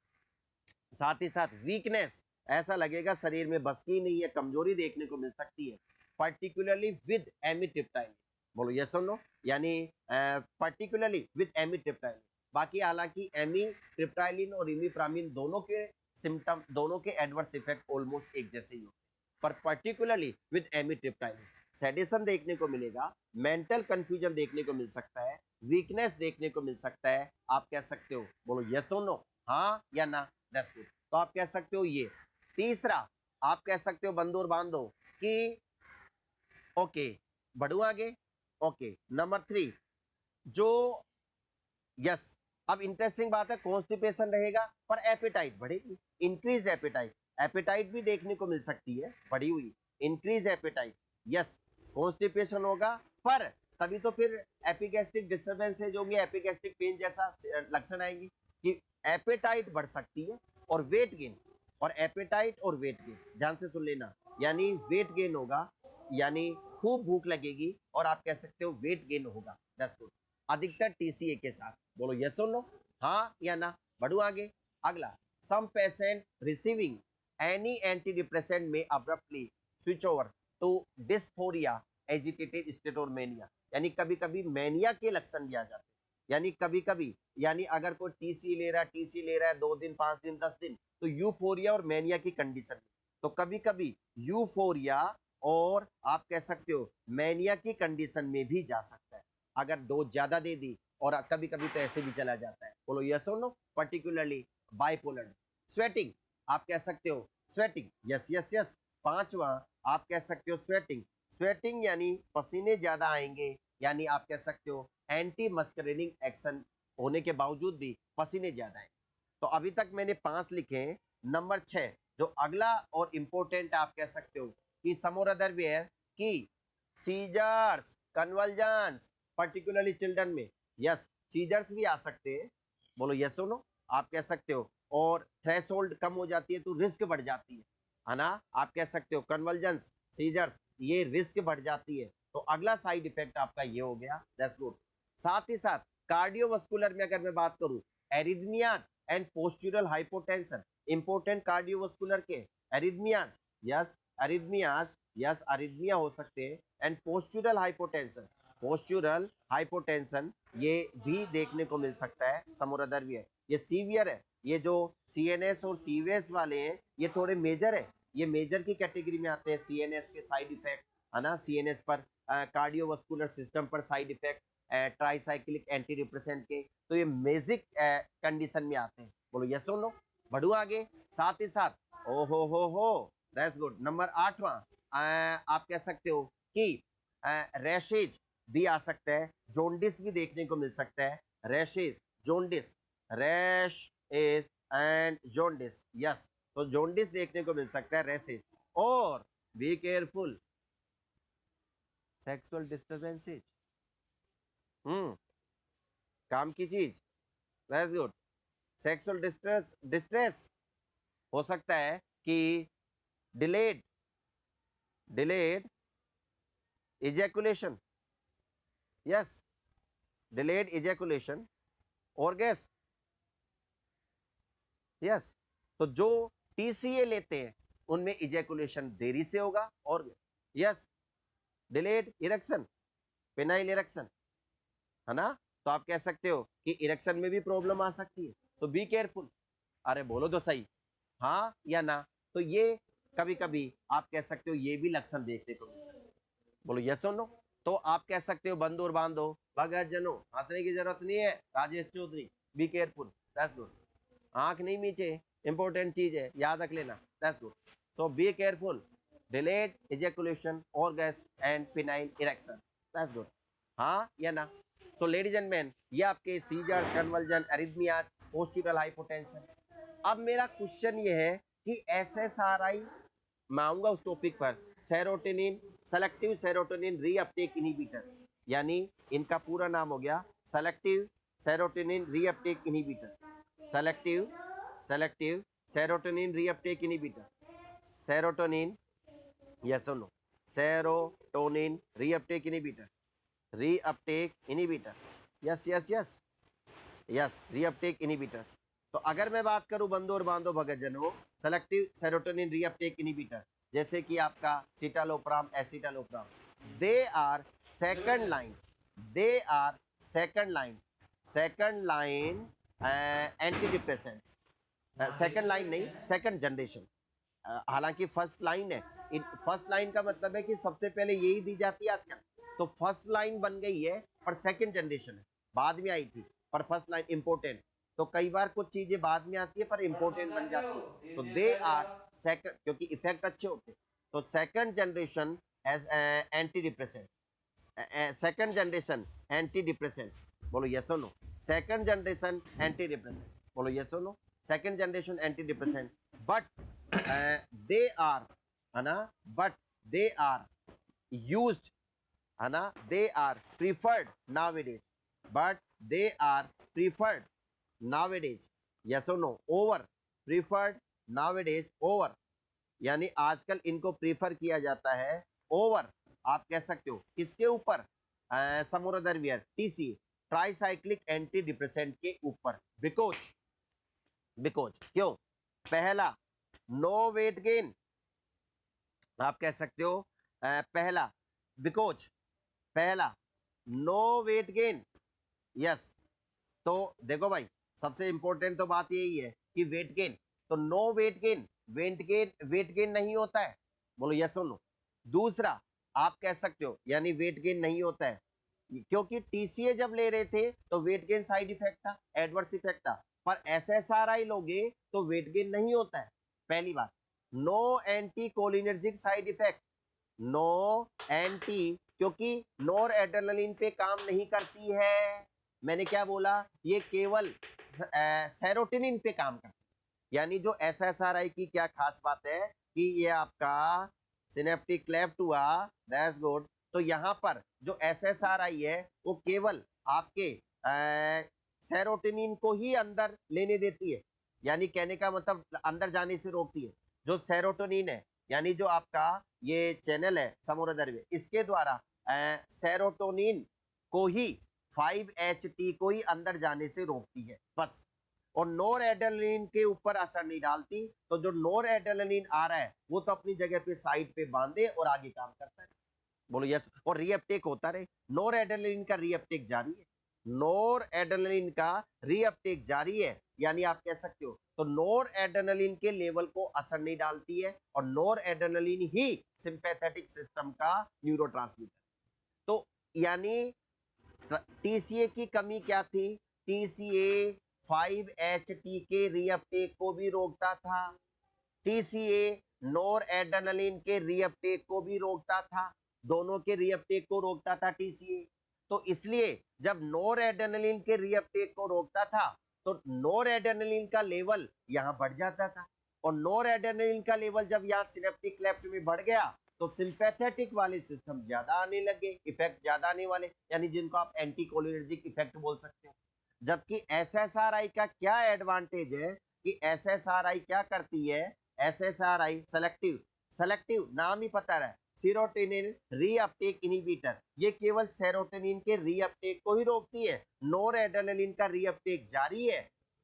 साथ ही साथ वीकनेस, ऐसा लगेगा शरीर में बस की नहीं है, कमजोरी देखने को मिल सकती है, पर्टिकुलरली विद एमिट्रिप्टाइलिन। बोलो यस और नो? यानी पर्टिकुलरली विद एमिट्रिप्टाइलिन। बाकी हालांकि एमिट्रिप्टाइलिन और इमिप्रामिन दोनों के सिम्टम, दोनों के एडवर्स इफेक्ट ऑलमोस्ट एक जैसे ही होते हैं, पर पर्टिकुलरली विद एमिट्रिप्टाइलिन सेडेशन देखने को मिलेगा, मेंटल कंफ्यूजन देखने को मिल सकता है, वीकनेस देखने को मिल सकता है। आप कह सकते हो, बोलो यस और नो, हाँ या ना? That's good. तो आप कह सकते हो ये। तीसरा आप कह सकते हो बंधु और बांधो कि ओके, बढ़ू आगे। ओके, नंबर 3 जो, यस, अब इंटरेस्टिंग बात है, कॉन्स्टिपेशन रहेगा पर एपेटाइट बढ़ेगी, इंक्रीज एपेटाइट, एपेटाइट भी देखने को मिल सकती है बढ़ी हुई, इंक्रीज एपेटाइट। यस, कॉन्स्टिपेशन होगा पर तभी तो फिर एपिगैस्ट्रिक डिस्टर्बेंस जो होगी, एपिगैस्ट्रिक पेन जैसा लक्षण आएंगे कि एपेटाइट बढ़ सकती है और वेट गेन, और एपेटाइट और वेट गेन ध्यान से सुन लेना, यानी वेट गेन होगा, यानी खूब भूख लगेगी और आप कह सकते हो वेट गेन होगा, दैट्स गुड, अधिकतर टीसीए के साथ। बोलो यस और नो, हाँ या ना? बढ़ू आगे। अगला, some patient receiving any anti depressant में abruptly switch over to dysphoria agitated state और मेनिया, यानी कभी कभी मेनिया के लक्षण भी आ जाते हैं, यानी कभी कभी, यानी अगर कोई टीसी ले रहा है, टीसी ले रहा है 2 दिन 5 दिन 10 दिन, तो यूफोरिया और मेनिया की कंडीशन में, तो कभी कभी यूफोरिया और आप कह सकते हो मेनिया की कंडीशन में भी जा सकता है। अगर डोज ज्यादा दे दी, और कभी कभी तो ऐसे भी चला जाता है। बोलो यस और नो। Particularly bipolar. स्वेटिंग आप कह सकते हो, स्वेटिंग, यस यस यस। पांचवा आप कह सकते हो स्वेटिंग। स्वेटिंग यानी पसीने ज्यादा आएंगे, यानी आप कह सकते हो एंटी मस्करेनिंग एक्शन होने के बावजूद भी पसीने ज्यादा आएंगे। तो अभी तक मैंने 5 लिखे हैं। नंबर 6 जो अगला और इंपॉर्टेंट आप कह सकते हो कि सम और अदर वेयर की सीजर्स, कन्वल्जन्स, पर्टिकुलरली चिल्ड्रन में, यस सीजर्स भी आ सकते हैं। बोलो यस और नो, आप कह सकते हो। और थ्रेशोल्ड कम हो जाती है तो रिस्क बढ़ जाती है ना। आप कह सकते हो कन्वल्जन्स, सीजर्स, ये रिस्क बढ़ जाती है। तो अगला साइड इफेक्ट आपका ये हो गया, दैट्स गुड। साथ ही साथ कार्डियोवास्कुलर में अगर मैं बात करूं, arrhythmias and postural hypotension, important cardiovascular के arrhythmias, yes arrhythmias, yes arrhythmia हो सकते हैं। And postural hypotension, postural hypotension ये भी देखने को मिल सकता है। समोरदर भी है, ये सीवियर है। ये जो सीएनएस और सीवीएस वाले हैं ये थोड़े मेजर है, ये मेजर की कैटेगरी में आते हैं। सीएनएस के साइड इफेक्ट है ना, सीएनएस पर कार्डियोवास्कुलर सिस्टम पर side effect tricyclic anti depressant के, तो ये मेजिक कंडीशन में आते हैं। बोलो यस और नो। बढ़ू आगे। साथ ही साथ ओ हो दैट्स गुड। नंबर 8वां आप कह सकते हो कि रैशेज भी आ सकता है, जोंडिस भी देखने को मिल सकता है। Rashes, jaundice, rash is and jaundice, yes तो जोंडिस देखने को मिल सकता है, रैशेज। और बी केयरफुल सेक्सुअल डिस्टर्बेंसेज, काम की चीज, दैट्स गुड। सेक्सुअल डिस्ट्रेस हो सकता है कि delayed delayed ejaculation, yes delayed ejaculation, orgasm, yes तो जो टीसीए लेते हैं उनमें इजैकुलेशन देरी से होगा। और yes delayed erection, penile erection, है ना। तो आप कह सकते हो कि इरेक्शन में भी प्रॉब्लम आ सकती है, तो बी केयरफुल। अरे बोलो तो सही, हाँ या ना। तो ये कभी कभी आप कह सकते हो ये भी लक्षण देखने को मिल सकते हैं। बोलो यस और नो। तो आप कह सकते हो बंदो और बांधो भगत जनो, हंसने की जरूरत नहीं है Rajesh Chaudhary, be careful, that's good. आंख नहीं मीचे, इंपॉर्टेंट चीज है, याद रख लेना, that's good. So be careful, delayed ejaculation, orgasm and penile erection, that's good, हाँ या ना। सो लेडीज एंड मैन, ये आपके seizures, convulsion, arrhythmias, postural hypotension. अब मेरा क्वेश्चन ये है कि एसएसआरआई, मैं आऊंगा उस टॉपिक पर, serotonin, selective serotonin reuptake inhibitor, यानी इनका पूरा नाम हो गया selective serotonin reuptake inhibitor, selective selective serotonin reuptake inhibitor, serotonin, yes और no, serotonin reuptake inhibitor, reuptake inhibitor, yes yes yes yes reuptake inhibitors. तो अगर मैं बात करूं बंदो और बांधो भगतजनों, सेलेक्टिव सेरोटोनिन रीअपटेक इनहिबिटर, जैसे कि आपका citalopram, escitalopram, they are second line, they are second line anti depressants, second line नहीं, सेकंड जनरेशन। हालांकि फर्स्ट लाइन है, फर्स्ट लाइन का मतलब है कि सबसे पहले यही दी जाती है आजकल, तो फर्स्ट लाइन बन गई है, पर सेकंड जनरेशन है, बाद में आई थी, पर फर्स्ट लाइन इंपॉर्टेंट। तो कई बार कुछ चीजें बाद में आती है पर इंपॉर्टेंट बन जाती है, तो दे आर सेकंड, क्योंकि इफेक्ट अच्छे होते हैं। तो second generation as anti depressant, second generation anti depressant, बोलो यस और no. Second generation anti depressant, बोलो यस और no. Second generation anti depressant, but they are, है ना, बट दे आर यूज्ड, है ना, they are preferred nowadays, but they are preferred nowadays, yes और no, over, preferred nowadays, over, यानी आजकल इनको प्रीफर किया जाता है ओवर, आप कह सकते हो किसके ऊपर, समोरादरवियर, टीसी, ट्राइसाइक्लिक एंटी डिप्रेसेंट के ऊपर। बिकॉज, बिकॉज क्यों, पहला नो वेट गेन, आप कह सकते हो पहला, बिकॉज पहला नो वेट गेन, यस। तो देखो भाई, सबसे इंपॉर्टेंट तो बात यही है कि वेट गेन, तो no weight gain, weight gain नहीं होता है, बोलो यस और नो। दूसरा आप कह सकते हो यानी वेट गेन नहीं होता है, क्योंकि टीसीए जब ले रहे थे तो वेट गेन साइड इफेक्ट था, एडवर्स इफेक्ट था, पर एसएसआरआई लोगे तो वेट गेन नहीं होता है। पहली बात, no anticholinergic side effect, no anti, क्योंकि नोर एड्रेनलिन पे काम नहीं करती है। मैंने क्या बोला, ये केवल सेरोटोनिन पे काम करती है। यानी जो एसएसआरआई की क्या खास बात है कि ये आपका सिनेप्टिक क्लेफ्ट हुआ, दैट्स गुड। तो यहाँ पर जो एसएसआरआई है वो केवल आपके सेरोटोनिन को ही अंदर लेने देती है, यानी कहने का मतलब अंदर जाने से रोकती है। जो सेरोटोनिन है, यानी जो आपका ये चैनल है समोरादर्व्य, इसके द्वारा सेरोटोनिन को ही 5HT को ही अंदर जाने से रोकती है बस, और नोर एड्रेनलिन के ऊपर असर नहीं डालती। तो जो नोर एड्रेनलिन आ रहा है वो तो अपनी जगह पे साइड पे बांधे और आगे काम करता है। बोलो यस, और रीअपटेक होता रहे, नोर एड्रेनलिन का रीअपटेक जारी है, नोर एड्रेनलिन का रीअपटेक जारी है, यानी आप कह सकते हो तो नोर एड्रेनलिन के लेवल को असर नहीं डालती है, और नोर एड्रेनलिन ही सिंपैथेटिक सिस्टम का न्यूरोट्रांसमीटर। तो यानी टीसीए की कमी क्या थी, टीसीए 5HT के रीअपटेक को भी रोकता था, टीसीए नोर एड्रेनलिन के रीअपटेक को भी रोकता था, दोनों के रीअपटेक को रोकता था टीसीए। तो इसलिए जब नोर एड्रेनलिन के रीअपटेक को रोकता था तो नोर एड्रेनलिन का लेवल यहां बढ़ जाता था, और नोर एड्रेनलिन का लेवल जब यहां सिनेप्टिक क्लेफ्ट में बढ़ गया तो सिंपैथेटिक वाले सिस्टम ज्यादा आने लगे, इफेक्ट ज्यादा आने वाले, यानी जिनको आप एंटी कोलिनर्जिक इफेक्ट बोल सकते हो। जबकि एसएसआरआई का क्या एडवांटेज है कि एसएसआरआई क्या करती है, एसएसआरआई सेलेक्टिव, सेलेक्टिव नाम ही पता है, सेरोटोनिन रीअपटेक इनहिबिटर, ये केवल सेरोटोनिन के रीअपटेक को ही रोकती है, नोर एड्रेनलिन का रीअपटेक जारी है,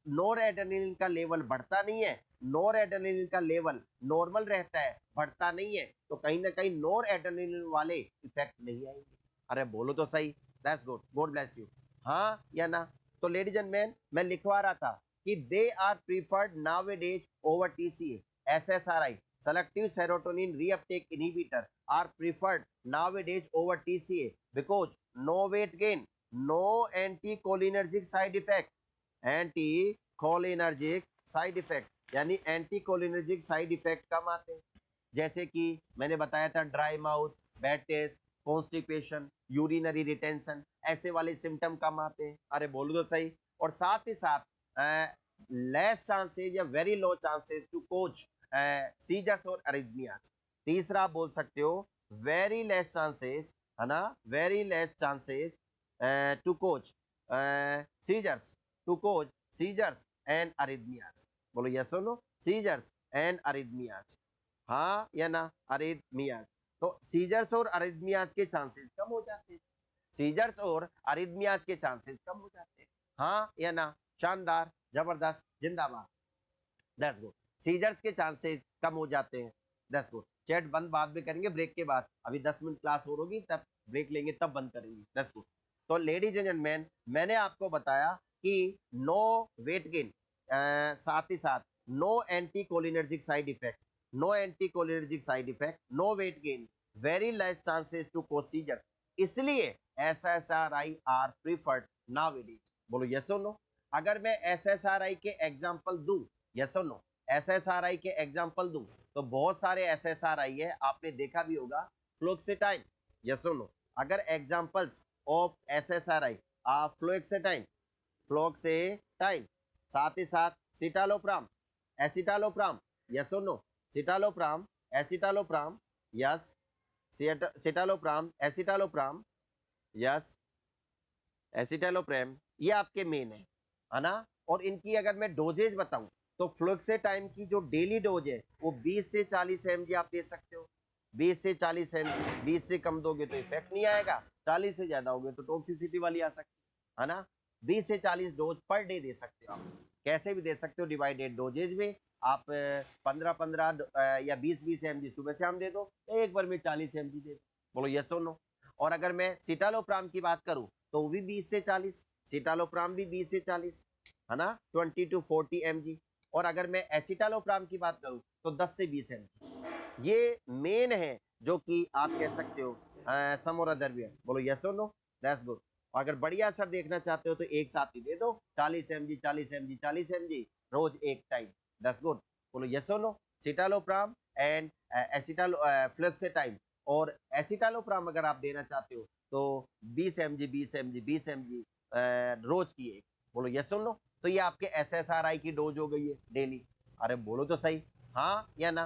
नोर एड्रेनलिन का लेवल बढ़ता नहीं है, नोर एड्रेनलिन का लेवल नॉर्मल रहता है, बढ़ता नहीं है, तो कहीं ना कहीं नोर एड्रेनलिन वाले इफेक्ट नहीं आएंगे। अरे बोलो तो सही, that's good, God bless you, हाँ या ना। तो लेडीज एंड मैन, मैं लिखवा रहा था कि they are preferred nowadays over TCA, SSRI selective serotonin reuptake inhibitor are preferred nowadays over TCA because no weight gain, no anticholinergic side effect, anticholinergic side effect, यानी एंटीकोलिनर्जिक साइड इफेक्ट कम आते हैं, जैसे कि मैंने बताया था dry mouth, bad taste, constipation, urinary retention, ऐसे वाले सिम्टम कम आते हैं। अरे बोलो तो सही। और साथ ही साथ लेस चांसेस या very low chances to cause seizures और अरिथमियाज। तीसरा बोल सकते हो वेरी लेस चांसेस, है ना, very less chances to cause seizures, to cause seizures and arrhythmias. बोलो यस और नो, सीजर्स एंड अरिथमियाज, हाँ या ना, अरिथमियाज। तो सीजर्स और अरिथमियाज के चांसेस कम हो जाते हैं, सीजर्स और अरिथमियाज के चांसेस कम हो जाते हैं, हाँ या ना, शानदार, जबरदस्त, जिंदाबाद, दैट्स गुड। सीजर्स के चांसेस कम हो जाते हैं, दैट्स गुड। चैट बंद बाद में करेंगे ब्रेक के बाद, अभी 10 मिनट क्लास हो होगी, तब ब्रेक लेंगे, तब बंद करेंगे, दैट्स गुड। तो लेडीज एंड जेंटलमैन, मैंने आपको बताया कि नो वेट गेन, साथ ही साथ no anticholinergic side effect, no anticholinergic side effect, no weight gain, very less chances to cause seizures, इसलिए एसएसआरआई आर प्रीफर्ड नाउअडेज। बोलो यस और नो। अगर मैं एसएसआरआई के एग्जांपल दूं, यस और नो, एसएसआरआई के एग्जांपल दूं तो बहुत सारे एसएसआरआई है, आपने देखा भी होगा, फ्लोक्सेटाइन, यस और नो। अगर examples of SSRI, fluoxetine, fluoxetine, साथ ही साथ सिटालोप्राम, एसिटालोप्राम, यस और no, citalopram, escitalopram, yes, citalopram, escitalopram, yes, escitalopram, ये आपके मेन है ना। और इनकी अगर मैं डोजेज बताऊं तो फ्लोक्सेटाइन की जो डेली डोज है वो 20 से 40 mg आप दे सकते हो, 20 से 40 mg, 20 से कम दोगे तो इफेक्ट नहीं आएगा, 40 से ज्यादा होगे तो टॉक्सिसिटी वाली आ सकती है ना। 20 से 40 डोज पर डे दे सकते हो आप, कैसे भी दे सकते हो, डिवाइडेड डोजेज में आप 15-15 या 20-20 mg सुबह शाम दे दो, एक बार में 40 mg दे दो। बोलो यस और नो। और अगर मैं सिटालोप्राम की बात करूं तो वो भी 20 से 40, सिटालोप्राम भी 20 से 40, है ना, 20 to 40 mg। और अगर मैं एसिटालोप्राम की बात करूं तो 10 से 20 mg। ये मेन है जो कि आप कह सकते हो समोरादर्व्य। बोलो यस और नो। That's good. अगर बढ़िया असर देखना चाहते हो तो एक साथ ही दे दो, 40 mg 40 mg 40 mg रोज एक टाइम। That's good. बोलो यस और नो। सिटालोप्राम एंड एसिटालो फ्लोक्सेटाइन और एसिटालोप्राम अगर आप देना चाहते हो तो 20 mg 20 mg 20 mg रोज की एक। बोलो यस और नो। तो ये आपके SSRI की डोज हो गई है डेली। अरे बोलो तो सही, हाँ या ना।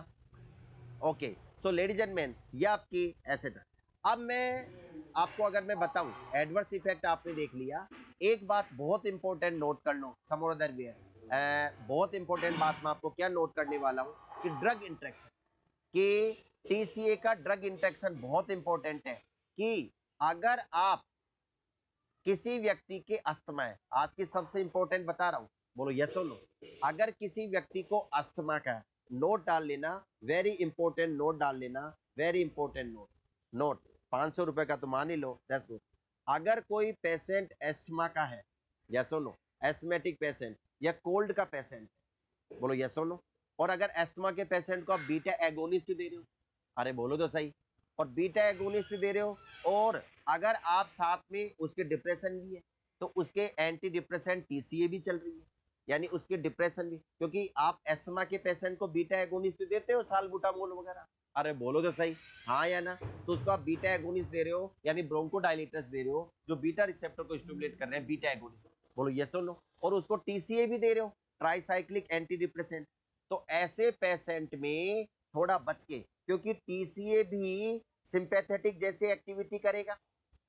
Okay, so ladies and man, ये आपकी एसेट है। अब मैं आपको अगर मैं बताऊं एडवर्स इफेक्ट आपने देख लिया। एक बात बहुत इंपॉर्टेंट नोट कर लो समोरदर वेयर, बहुत इंपॉर्टेंट बात मैं आपको क्या नोट करने वाला हूं कि ड्रग इंटरेक्शन, कि TCA का ड्रग इंटरेक्शन बहुत इंपॉर्टेंट है। कि अगर आप किसी व्यक्ति के अस्थमा है, आज की सबसे इंपॉर्टेंट बता रहा हूं, बोलो यस और नो। अगर किसी व्यक्ति को अस्थमा का, नोट डाल लेना, वेरी इंपॉर्टेंट नोट डाल लेना, वेरी इंपॉर्टेंट नोट। नोट 500 रुपए का तो मान ही लो, दैट्स गुड। अगर कोई पेशेंट अस्थमा का है, यस और नो, एस्थमेटिक पेशेंट या कोल्ड का पेशेंट, बोलो यस और नो। और अगर अस्थमा के पेशेंट को आप बीटा एगोनिस्ट दे रहे हो, अरे बोलो तो सही, और बीटा एगोनिस्ट दे रहे हो, और अगर आप साथ में उसके डिप्रेशन भी है तो उसके एंटी डिप्रेसेंट TCA भी चल रही है, यानी उसके डिप्रेशन भी, क्योंकि आप एस्थमा के पेशेंट को बीटा एगोनिस्ट देते हो सालबुटामोल वगैरह, अरे बोलो तो सही, हाँ या ना। तो उसको आप बीटा एगोनिस्ट दे रहे हो, यानी ब्रोंकोडायलेटर्स दे रहे हो जो बीटा रिसेप्टर को स्टिमुलेट कर रहे हैं, बीटा एगोनिस्ट। बोलो यस और नो। और उसको TCA भी दे रहे हो, ट्राईसाइक्लिक एंटी डिप्रेसेंट। तो ऐसे पेशेंट में थोड़ा बच के, क्योंकि TCA भी सिंपैथेटिक जैसे एक्टिविटी करेगा,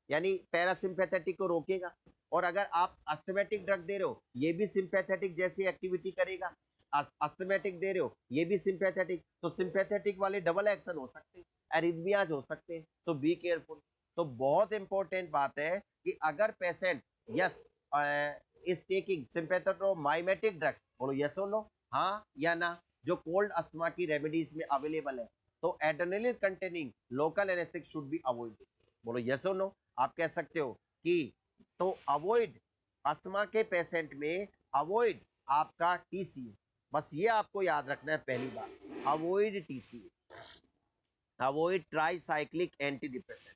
यानी पैरासिम्पैथेटिक को रोकेगा। और अगर आप अस्थमेटिक ड्रग दे रहे हो, ये भी सिंपैथेटिक जैसी एक्टिविटी करेगा। अस्थमेटिक दे रहे हो, ये भी सिंपैथेटिक, तो सिंपैथेटिक वाले डबल एक्शन हो सकते हैं, एरिथमियाज हो सकते हैं, सो बी केयरफुल। तो बहुत इंपॉर्टेंट बात है कि अगर patient yes is taking sympathomimetic drug, बोलो यस और नो, हाँ या ना, जो कोल्ड अस्थमा की रेमेडीज में अवेलेबल है, तो adrenaline containing local anaesthetic should be avoided. बोलो यस और नो। आप कह सकते हो कि तो अवॉइड अस्थमा के पेशेंट में, अवॉइड आपका TCA, बस ये आपको याद रखना है पहली बात, avoid TCA, avoid tricyclic anti depressant,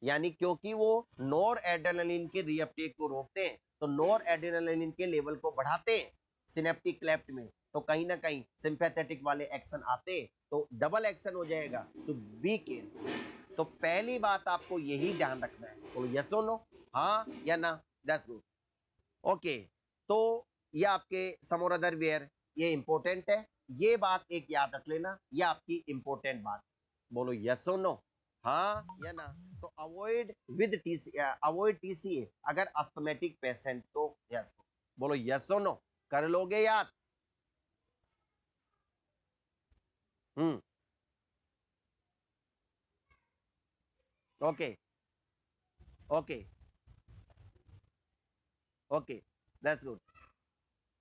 यानी क्योंकि वो नॉर एड्रेनालिन के रीअपटेक को रोकते हैं, तो नॉर एड्रेनालिन के लेवल को बढ़ाते हैं सिनेप्टिक क्लेफ्ट में, तो कहीं ना कहीं सिंपैथेटिक वाले एक्शन आते, तो डबल एक्शन हो जाएगा, सो बी केयरफुल। तो पहली बात आपको यही ध्यान रखना है, बोलो यस और नो, हाँ या ना, दैट्स गुड। ओके, तो ये आपके समोर अदर वेयर, ये इंपॉर्टेंट है, ये बात एक याद रख लेना, ये आपकी इंपॉर्टेंट बात। बोलो यस और नो, हाँ या ना। तो avoid with TCA, avoid TCA अगर अस्थमेटिक पेशेंट, तो यस। बोलो यस और नो, कर लोगे याद। Hmm, okay okay okay, that's good.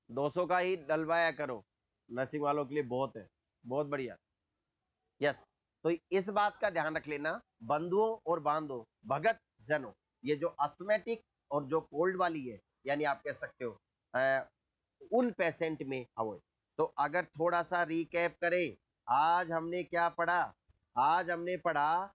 200 का ही डलवाया करो, नर्सिंग वालों के लिए बहुत है, बहुत बढ़िया। यस, तो इस बात का ध्यान रख लेना, बंधुओं और बांधो भगत जनो, ये जो अस्थमेटिक और जो कोल्ड वाली है, यानी आप कह सकते हो उन पेशेंट में अवॉइड। तो अगर थोड़ा सा रिकैप करें, आज हमने क्या पढ़ा, आज हमने पढ़ा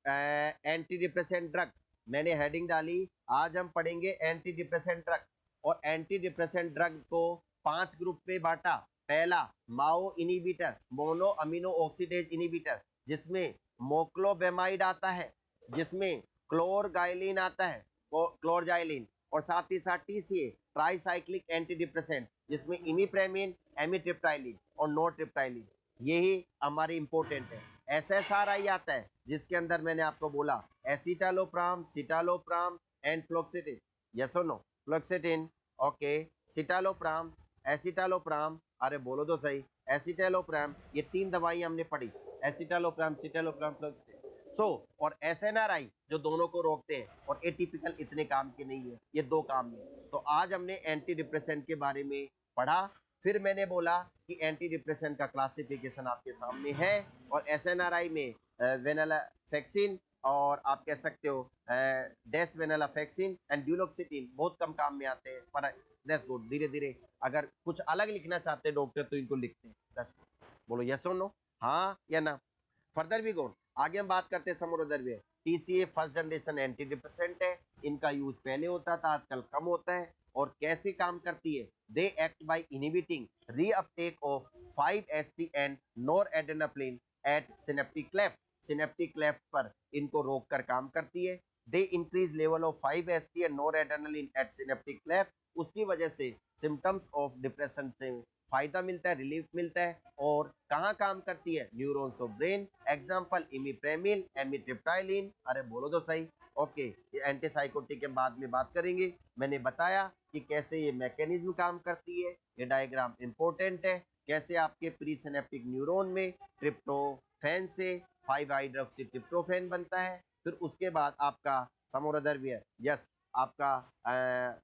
एंटी डिप्रेसेंट ड्रग, मैंने हेडिंग डाली, आज हम पढ़ेंगे एंटी डिप्रेसेंट ड्रग। और एंटी डिप्रेसेंट ड्रग को 5 ग्रुप में बांटा। पहला MAO inhibitor, mono amino oxidase inhibitor, जिसमें मोक्लोबेमाइड आता है, जिसमें क्लोरगाइलिन आता है, क्लोरजाइलिन, और साथ ही साथ TCA ट्राईसाइक्लिक एंटी डिप्रेसेंट, जिसमें इमिप्रेमिन, एमिट्रिप्टाइलिन और नोट्रिप्टाइलिन, यही हमारे इंपॉर्टेंट है। SSRI आता है, जिसके अंदर मैंने आपको बोला एसिटालोप्राम, सिटालोप्राम एंड फ्लोक्सिटिन, यस और नो, फ्लोक्सिटिन, ओके, सिटालोप्राम, एसिटालोप्राम, अरे बोलो तो सही, एसिटालोप्राम, ये 3 दवाई हमने पढ़ी, एसिटालोप्राम, सिटालोप्राम, फ्लोक्सिटिन। और SNRI जो दोनों को रोकते हैं, और एटिपिकल इतने काम के नहीं है, ये 2 काम में। तो आज हमने एंटी डिप्रेसेंट के बारे में पढ़ा। फिर मैंने बोला कि एंटी डिप्रेसेंट का क्लासिफिकेशन आपके सामने है, और SNRI में वेनालाफेक्सिन, और आप कह सकते हो डेसवेनालाफेक्सिन एंड ड्यूलोक्सिटिन बहुत कम काम में आते हैं, पर दैट्स गुड। धीरे धीरे अगर कुछ अलग लिखना चाहते हैं डॉक्टर तो इनको लिखते हैं, दैट्स गुड। बोलो यस और नो, हाँ या ना। फर्दर भी गो, आगे हम बात करते हैं समोर other way. TCA first generation anti depressant है, इनका यूज पहले होता था, आजकल कम होता है। और कैसे काम करती है? They act by inhibiting reuptake of 5-HT and noradrenaline at synaptic cleft. Synaptic cleft पर इनको रोककर काम करती है। They increase level of 5-HT and noradrenaline at synaptic cleft. उसकी वजह से सिम्टम्स ऑफ डिप्रेशन से फायदा मिलता है, रिलीफ मिलता है। और कहाँ काम करती है? Neurons of brain. एग्जांपल इमिप्रेमिल, एमिट्रिप्टाइलिन। अरे बोलो तो सही। ओके, ये एंटीसाइकोटिक के बाद में बात करेंगे। मैंने बताया कि कैसे ये मैकेनिज्म काम करती है, ये डायग्राम इंपॉर्टेंट है। कैसे आपके प्री सिनेप्टिक न्यूरॉन में ट्रिप्टोफैन से 5 हाइड्रोक्सी ट्रिप्टोफैन बनता है। फिर उसके बाद आपका समोरदरवियर, यस, आपका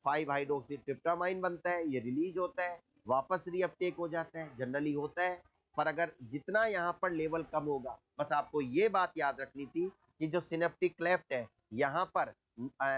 5 हाइड्रोक्सी ट्रिप्टामाइन बनता है, ये रिलीज होता है, वापस रीअपटेक हो जाता है, जनरली होता है। पर अगर जितना यहाँ पर लेवल कम होगा, बस आपको ये बात याद रखनी थी कि जो सिनेप्टिक क्लेफ्ट है, यहाँ पर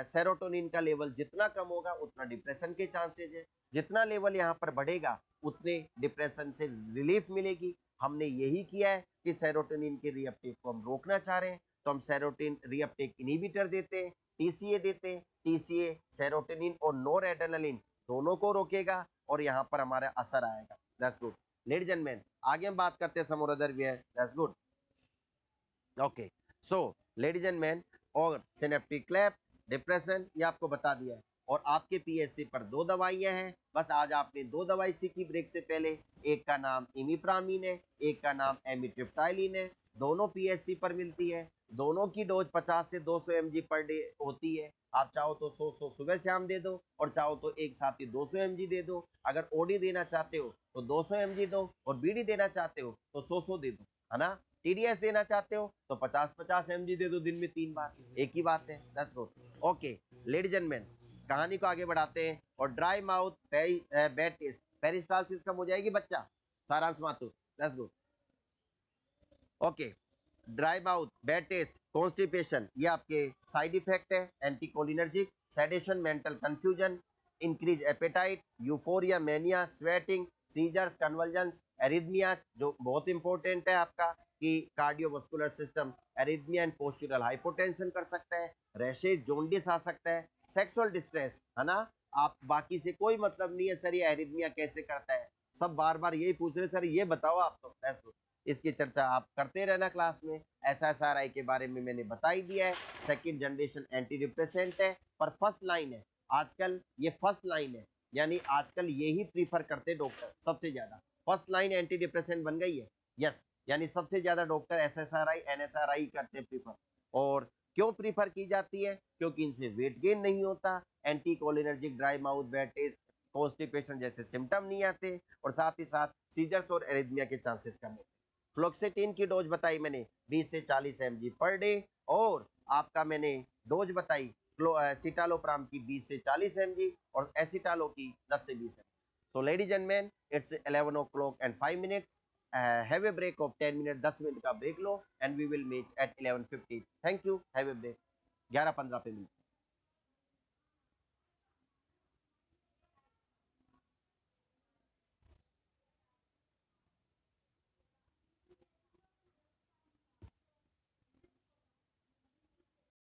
सेरोटोनिन का लेवल जितना कम होगा उतना डिप्रेशन के चांसेस है, जितना लेवल यहाँ पर बढ़ेगा उतने डिप्रेशन से रिलीफ मिलेगी। हमने यही किया है कि सेरोटोनिन के रीअपटेक को हम रोकना चाह रहे हैं, तो हम सेरोटिन रीअपटेक इनहिबिटर देते हैं, टीसीए देते हैं। टीसीए सेरोटोनिन और नॉरएड्रेनालिन दोनों को रोकेगा और यहाँ पर हमारा असर आएगा। That's good ladies and gentleman. आगे हम बात करते हैं some other where. That's good. Okay, so ladies and man, और सिनेप्टिक क्लेफ्ट, डिप्रेशन, ये आपको बता दिया है। और आपके पीएससी पर 2 दवाइयां हैं, बस आज आपने 2 दवाई सीखी ब्रेक से पहले। एक का नाम इमिप्रामिन है, एक का नाम एमिट्रिप्टाइलिन है। दोनों पीएससी पर मिलती है। दोनों की डोज 50 से 200 mg पर डे होती है। आप चाहो तो 100 सुबह शाम दे दो, और चाहो तो एक साथ ही 200 mg दे दो। अगर ओडी देना चाहते हो तो 200 mg दो, और बीडी देना चाहते हो तो 100 दे दो, है ना। टीडीएस देना चाहते हो तो 50-50 mg दे दो दिन में 3 बार, एक ही बात है। 10 good. Okay ladies and man, कहानी को आगे बढ़ाते हैं। और dry mouth bad taste, peristalsis कम हो जाएगी बच्चा, Saransh Mathur. 10 good. Okay, dry mouth, bad taste, constipation, ये आपके साइड इफेक्ट है। Anticholinergic, sedation, mental confusion, increase appetite, euphoria, mania, sweating, seizures, convergence, arrhythmias, जो बहुत इंपॉर्टेंट है आपका कि cardiovascular system arrhythmia and postural hypotension कर सकता है। रैशेज, जोंडिस आ सकता है। सेक्सुअल डिस्ट्रेस, है ना। आप बाकी से कोई मतलब नहीं है सर ये एरिथमिया कैसे करता है, सब बार बार यही पूछ रहे सर ये बताओ आप तो। इसकी चर्चा आप करते रहना क्लास में। एसएसआरआई के बारे में मैंने बता ही दिया है, सेकंड जनरेशन एंटी डिप्रेसेंट है, पर फर्स्ट लाइन है आजकल, ये फर्स्ट लाइन है। यानी आजकल यही प्रीफर करते डॉक्टर सबसे ज्यादा, फर्स्ट लाइन एंटी डिप्रेसेंट बन गई है। यस, यानी सबसे ज्यादा डॉक्टर एसएसआरआई एनएसआरआई करते प्रीफर। और क्यों प्रीफर की जाती है? क्योंकि इनसे वेट गेन नहीं होता, anti cholinergic, dry mouth, bad taste, constipation जैसे सिम्टम नहीं आते, और साथ ही साथ सीजर्स और एरिथमिया के चांसेस कम होते। फ्लोक्सेटिन की डोज बताई मैंने 20 से 40 mg पर डे, और आपका मैंने डोज बताई सिटालोप्राम की 20 से 40 mg, और एसिटालो की 10 से 20 mg। So ladies and man, it's 11 o'clock and 5 minutes. Have a break of 10 minutes, 10 minute का ब्रेक लो, and we will meet at 11:50। Thank you, have a break. 11:15 पे मिलते हैं।